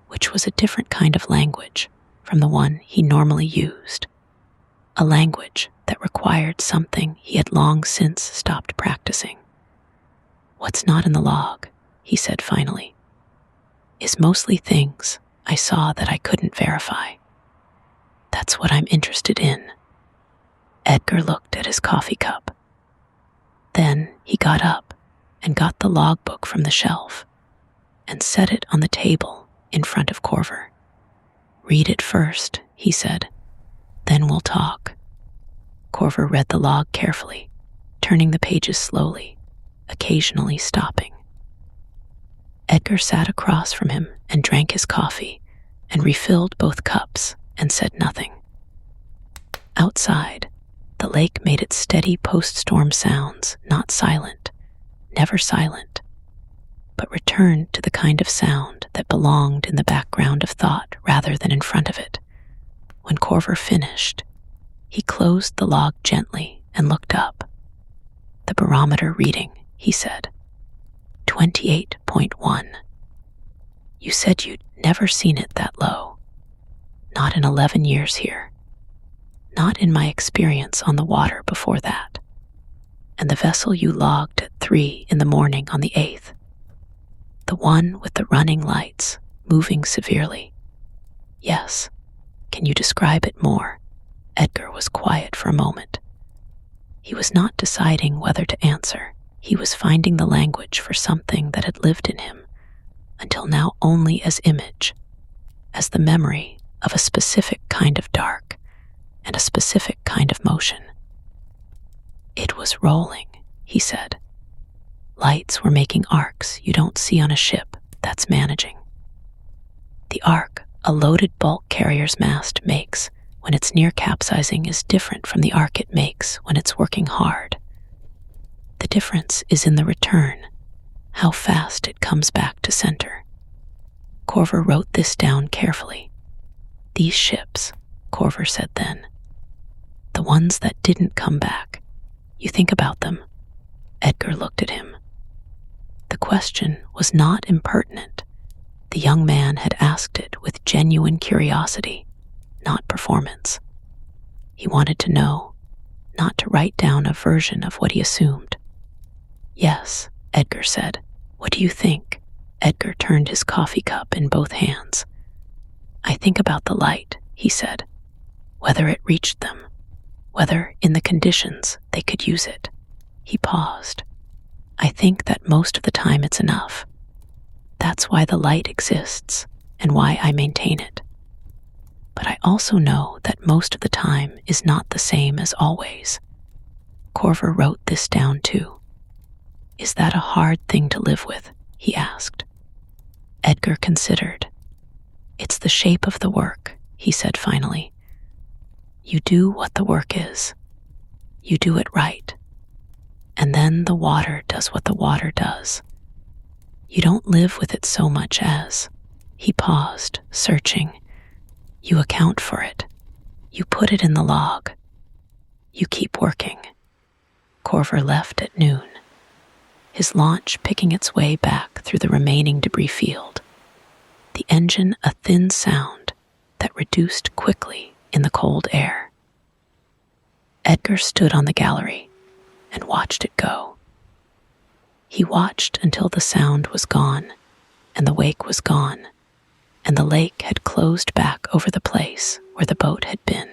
which was a different kind of language from the one he normally used, a language that required something he had long since stopped practicing. "What's not in the log," he said finally, "is mostly things I saw that I couldn't verify. That's what I'm interested in." Edgar looked at his coffee cup. Then he got up and got the logbook from the shelf and set it on the table in front of Corver. "Read it first," he said. "Then we'll talk." Corver read the log carefully, turning the pages slowly, occasionally stopping. Edgar sat across from him and drank his coffee and refilled both cups and said nothing. Outside, the lake made its steady post-storm sounds, not silent, never silent, but returned to the kind of sound that belonged in the background of thought rather than in front of it. When Corver finished, he closed the log gently and looked up. "The barometer reading," he said. 28.1. "You said you'd never seen it that low. Not in 11 years here. Not in my experience on the water before that. And the vessel you logged at 3 in the morning on the 8th. The one with the running lights, moving severely. Yes. Can you describe it more?" Edgar was quiet for a moment. He was not deciding whether to answer. He was finding the language for something that had lived in him, until now only as image, as the memory of a specific kind of dark and a specific kind of motion. "It was rolling," he said. "Lights were making arcs you don't see on a ship that's managing. The arc a loaded bulk carrier's mast makes when it's near capsizing is different from the arc it makes when it's working hard. The difference is in the return, how fast it comes back to center." Corver wrote this down carefully. These ships, Corver said then. The ones that didn't come back. You think about them. Edgar looked at him. The question was not impertinent. The young man had asked it with genuine curiosity, not performance. He wanted to know, not to write down a version of what he assumed. Yes, Edgar said. What do you think? Edgar turned his coffee cup in both hands. I think about the light, he said. Whether it reached them, whether in the conditions they could use it. He paused. I think that most of the time it's enough. That's why the light exists and why I maintain it. But I also know that most of the time is not the same as always. Corver wrote this down too. Is that a hard thing to live with? He asked. Edgar considered. It's the shape of the work, he said finally. You do what the work is. You do it right. And then the water does what the water does. You don't live with it so much as, he paused, searching. You account for it. You put it in the log. You keep working. Corver left at noon, his launch picking its way back through the remaining debris field, the engine a thin sound that reduced quickly in the cold air. Edgar stood on the gallery and watched it go. He watched until the sound was gone and the wake was gone, and the lake had closed back over the place where the boat had been.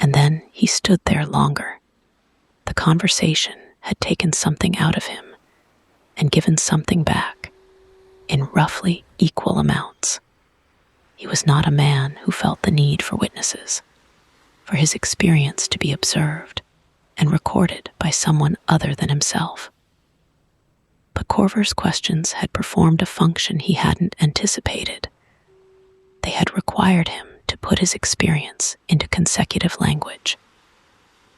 And then he stood there longer. The conversation had taken something out of him and given something back in roughly equal amounts. He was not a man who felt the need for witnesses, for his experience to be observed and recorded by someone other than himself. But Corver's questions had performed a function he hadn't anticipated. They had required him to put his experience into consecutive language,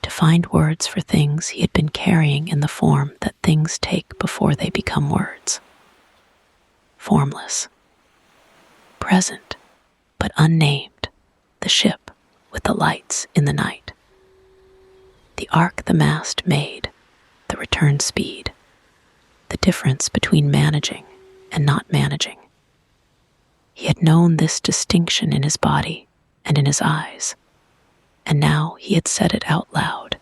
to find words for things he had been carrying in the form that things take before they become words. Formless. Present, but unnamed, the ship with the lights in the night. The arc the mast made, the return speed, the difference between managing and not managing. He had known this distinction in his body and in his eyes, and now he had said it out loud,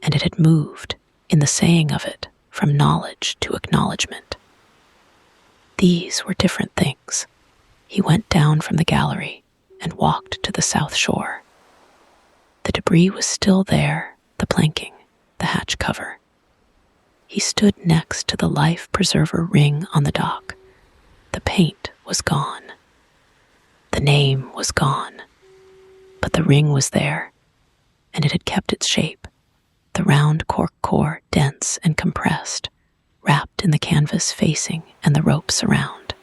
and it had moved, in the saying of it, from knowledge to acknowledgment. These were different things. He went down from the gallery and walked to the south shore. The debris was still there, the planking, the hatch cover. He stood next to the life preserver ring on the dock. The paint was gone. The name was gone. But the ring was there, and it had kept its shape, the round cork core dense and compressed, wrapped in the canvas facing and the ropes around.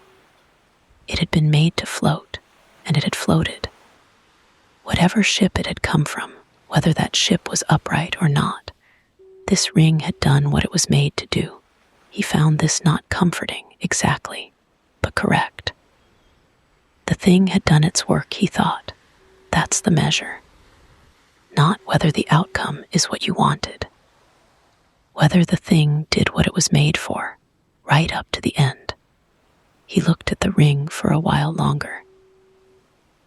It had been made to float, and it had floated. Whatever ship it had come from, whether that ship was upright or not, this ring had done what it was made to do. He found this not comforting exactly, but correct. The thing had done its work, he thought. That's the measure. Not whether the outcome is what you wanted. Whether the thing did what it was made for, right up to the end. He looked at the ring for a while longer.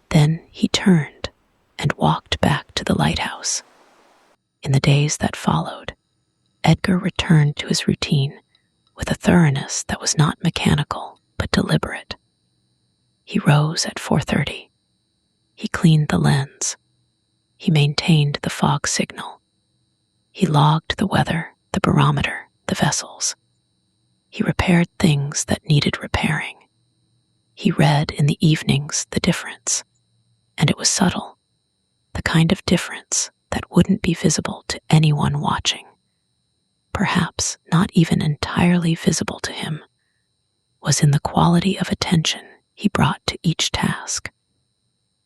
Then he turned and walked back to the lighthouse. In the days that followed, Edgar returned to his routine with a thoroughness that was not mechanical but deliberate. He rose at 4:30. He cleaned the lens. He maintained the fog signal. He logged the weather, the barometer, the vessels. He repaired things that needed repairing. He read in the evenings the difference, and it was subtle, the kind of difference that wouldn't be visible to anyone watching. Perhaps not even entirely visible to him, was in the quality of attention he brought to each task.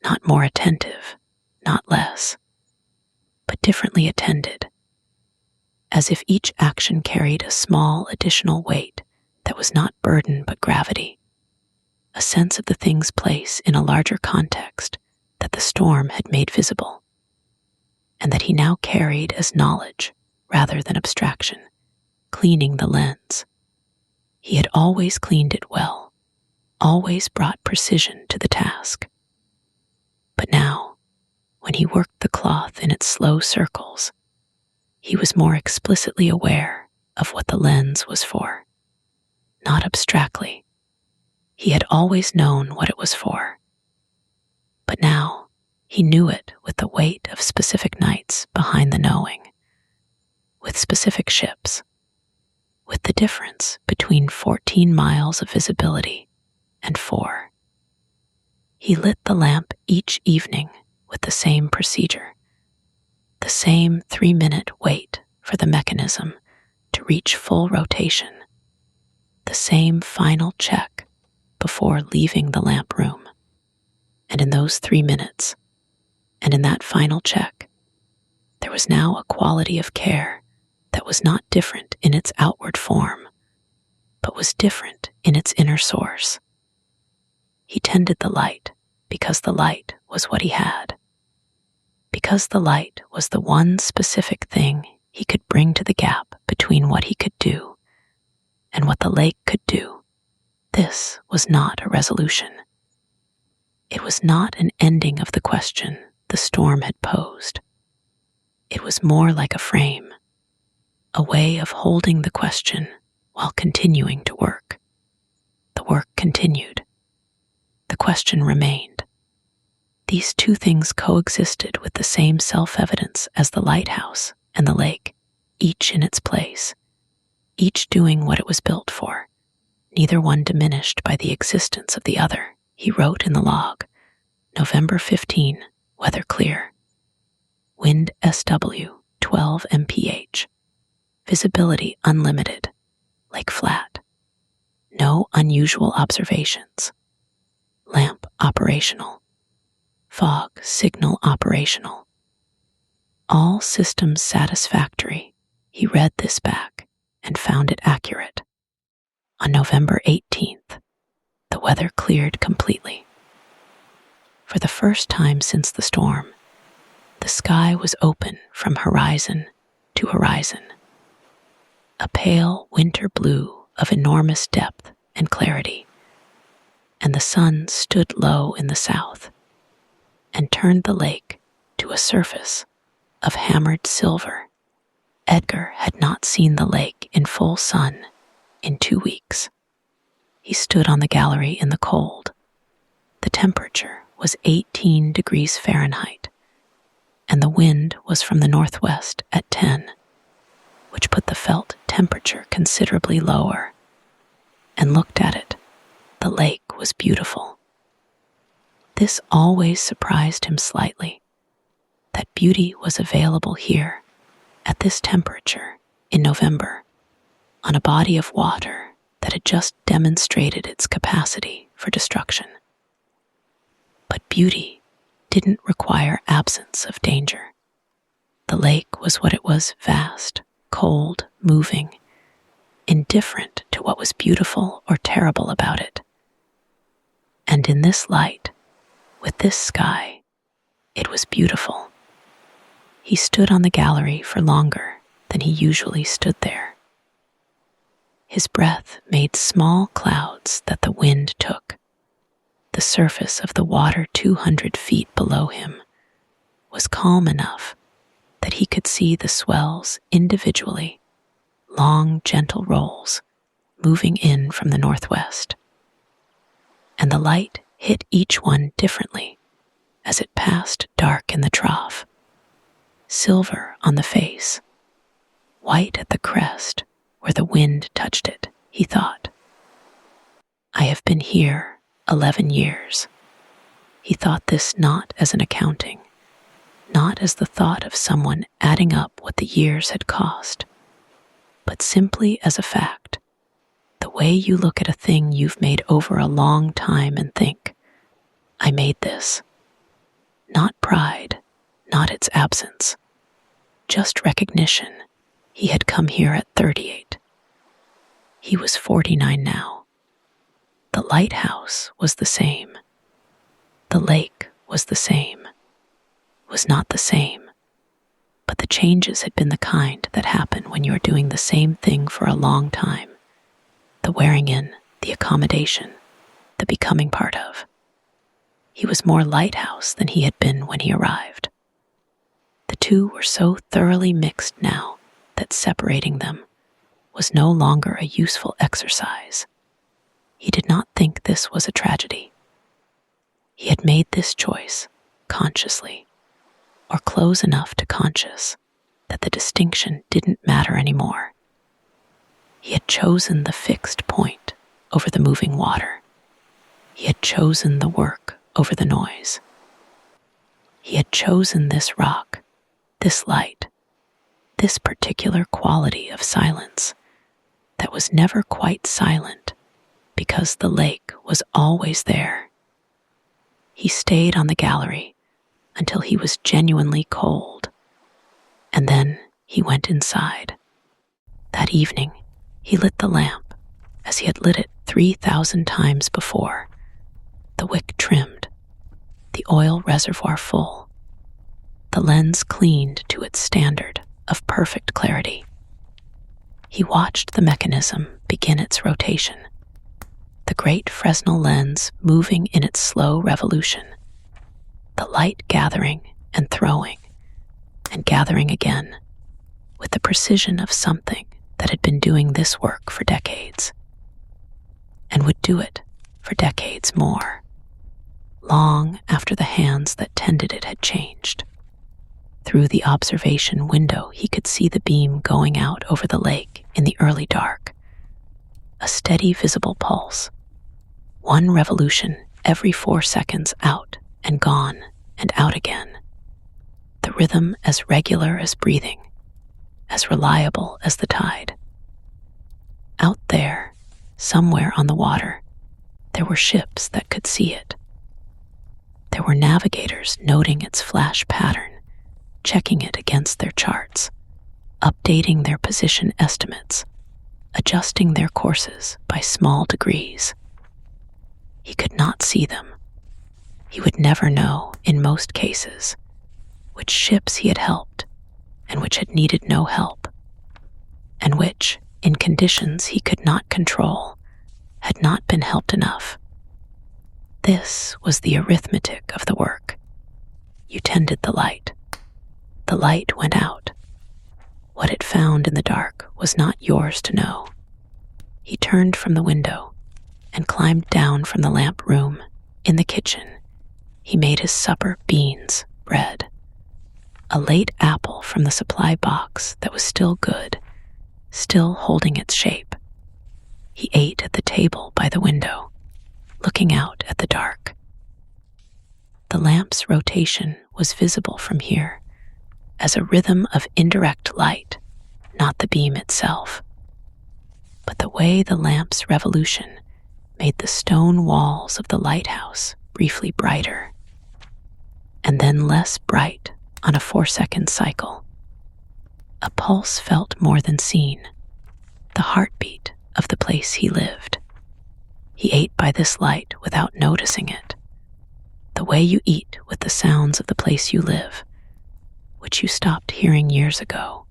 Not more attentive, not less, but differently attended, as if each action carried a small additional weight that was not burden but gravity, a sense of the thing's place in a larger context that the storm had made visible, and that he now carried as knowledge rather than abstraction, cleaning the lens. He had always cleaned it well, always brought precision to the task. But now, when he worked the cloth in its slow circles, he was more explicitly aware of what the lens was for. Not abstractly. He had always known what it was for. But now, he knew it with the weight of specific nights behind the knowing, with specific ships, with the difference between 14 miles of visibility and 4. He lit the lamp each evening with the same procedure, the same 3-minute wait for the mechanism to reach full rotation, the same final check before leaving the lamp room. And in those 3 minutes, and in that final check, there was now a quality of care that was not different in its outward form, but was different in its inner source. He tended the light because the light was what he had, because the light was the one specific thing he could bring to the gap between what he could do and what the lake could do. This was not a resolution. It was not an ending of the question the storm had posed. It was more like a frame, a way of holding the question while continuing to work. The work continued. The question remained. These two things coexisted with the same self-evidence as the lighthouse and the lake, each in its place, each doing what it was built for, neither one diminished by the existence of the other. He wrote in the log, November 15, weather clear. Wind SW 12 mph. Visibility unlimited, lake flat. No unusual observations. Lamp operational. Fog signal operational. All systems satisfactory. He read this back and found it accurate. On November 18th, the weather cleared completely. For the first time since the storm, the sky was open from horizon to horizon. A pale winter blue of enormous depth and clarity, and the sun stood low in the south and turned the lake to a surface of hammered silver. Edgar had not seen the lake in full sun in 2 weeks. He stood on the gallery in the cold. The temperature was 18 degrees Fahrenheit, and the wind was from the northwest at 10, which put the felt temperature considerably lower. And looked at it, the lake was beautiful. This always surprised him slightly, that beauty was available here, at this temperature, in November, on a body of water that had just demonstrated its capacity for destruction. But beauty didn't require absence of danger. The lake was what it was: vast, cold, moving, indifferent to what was beautiful or terrible about it. And in this light, with this sky, it was beautiful. He stood on the gallery for longer than he usually stood there. His breath made small clouds that the wind took. The surface of the water 200 feet below him was calm enough that he could see the swells individually, long, gentle rolls moving in from the northwest. And the light hit each one differently as it passed dark in the trough, silver on the face, white at the crest where the wind touched it. He thought, I have been here 11 years. He thought this not as an accounting, not as the thought of someone adding up what the years had cost, but simply as a fact, the way you look at a thing you've made over a long time and think, I made this. Not pride, not its absence, just recognition. He had come here at 38. He was 49 now. The lighthouse was the same. The lake was not the same, but the changes had been the kind that happen when you are doing the same thing for a long time. The wearing in, the accommodation, the becoming part of. He was more Lighthouse than he had been when he arrived. The two were so thoroughly mixed now that separating them was no longer a useful exercise. He did not think this was a tragedy. He had made this choice consciously, or close enough to conscious that the distinction didn't matter anymore. He had chosen the fixed point over the moving water. He had chosen the work over the noise. He had chosen this rock, this light, this particular quality of silence that was never quite silent because the lake was always there. He stayed on the gallery until he was genuinely cold, and then he went inside. That evening, he lit the lamp as he had lit it 3,000 times before, the wick trimmed, the oil reservoir full, the lens cleaned to its standard of perfect clarity. He watched the mechanism begin its rotation, the great Fresnel lens moving in its slow revolution, the light gathering and throwing, and gathering again, with the precision of something that had been doing this work for decades, and would do it for decades more, long after the hands that tended it had changed. Through the observation window, he could see the beam going out over the lake in the early dark, a steady visible pulse, one revolution every 4 seconds out and gone and out again, the rhythm as regular as breathing, as reliable as the tide. Out there, somewhere on the water, there were ships that could see it. There were navigators noting its flash pattern, checking it against their charts, updating their position estimates, adjusting their courses by small degrees. He could not see them. He would never know, in most cases, which ships he had helped and which had needed no help, and which, in conditions he could not control, had not been helped enough. This was the arithmetic of the work. You tended the light. The light went out. What it found in the dark was not yours to know. He turned from the window and climbed down from the lamp room. In the kitchen, he made his supper: beans, bread, a late apple from the supply box that was still good, still holding its shape. He ate at the table by the window, looking out at the dark. The lamp's rotation was visible from here as a rhythm of indirect light, not the beam itself, but the way the lamp's revolution made the stone walls of the lighthouse briefly brighter, and then less bright on a 4-second cycle. A pulse felt more than seen, the heartbeat of the place he lived. He ate by this light without noticing it, the way you eat with the sounds of the place you live, which you stopped hearing years ago,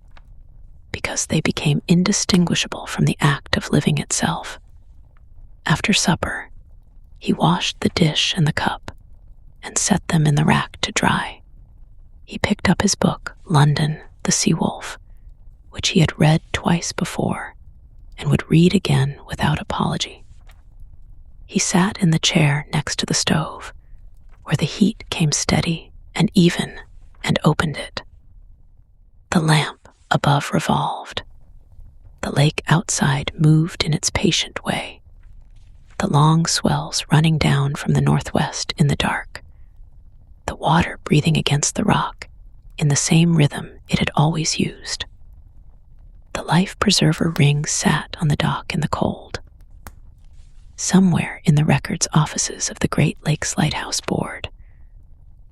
because they became indistinguishable from the act of living itself. After supper, he washed the dish and the cup and set them in the rack to dry. He picked up his book, London, the Sea Wolf, which he had read twice before and would read again without apology. He sat in the chair next to the stove, where the heat came steady and even, and opened it. The lamp above revolved. The lake outside moved in its patient way, the long swells running down from the northwest in the dark, the water breathing against the rock in the same rhythm it had always used. The life preserver ring sat on the dock in the cold. Somewhere in the records offices of the Great Lakes Lighthouse Board,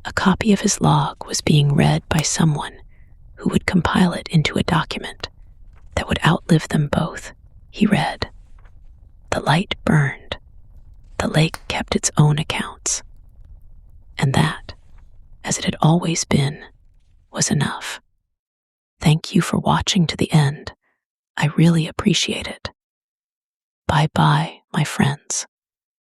a copy of his log was being read by someone who would compile it into a document that would outlive them both. He read, "The light burned. The lake kept its own accounts." And that, as it had always been, was enough. Thank you for watching to the end. I really appreciate it. Bye-bye, my friends.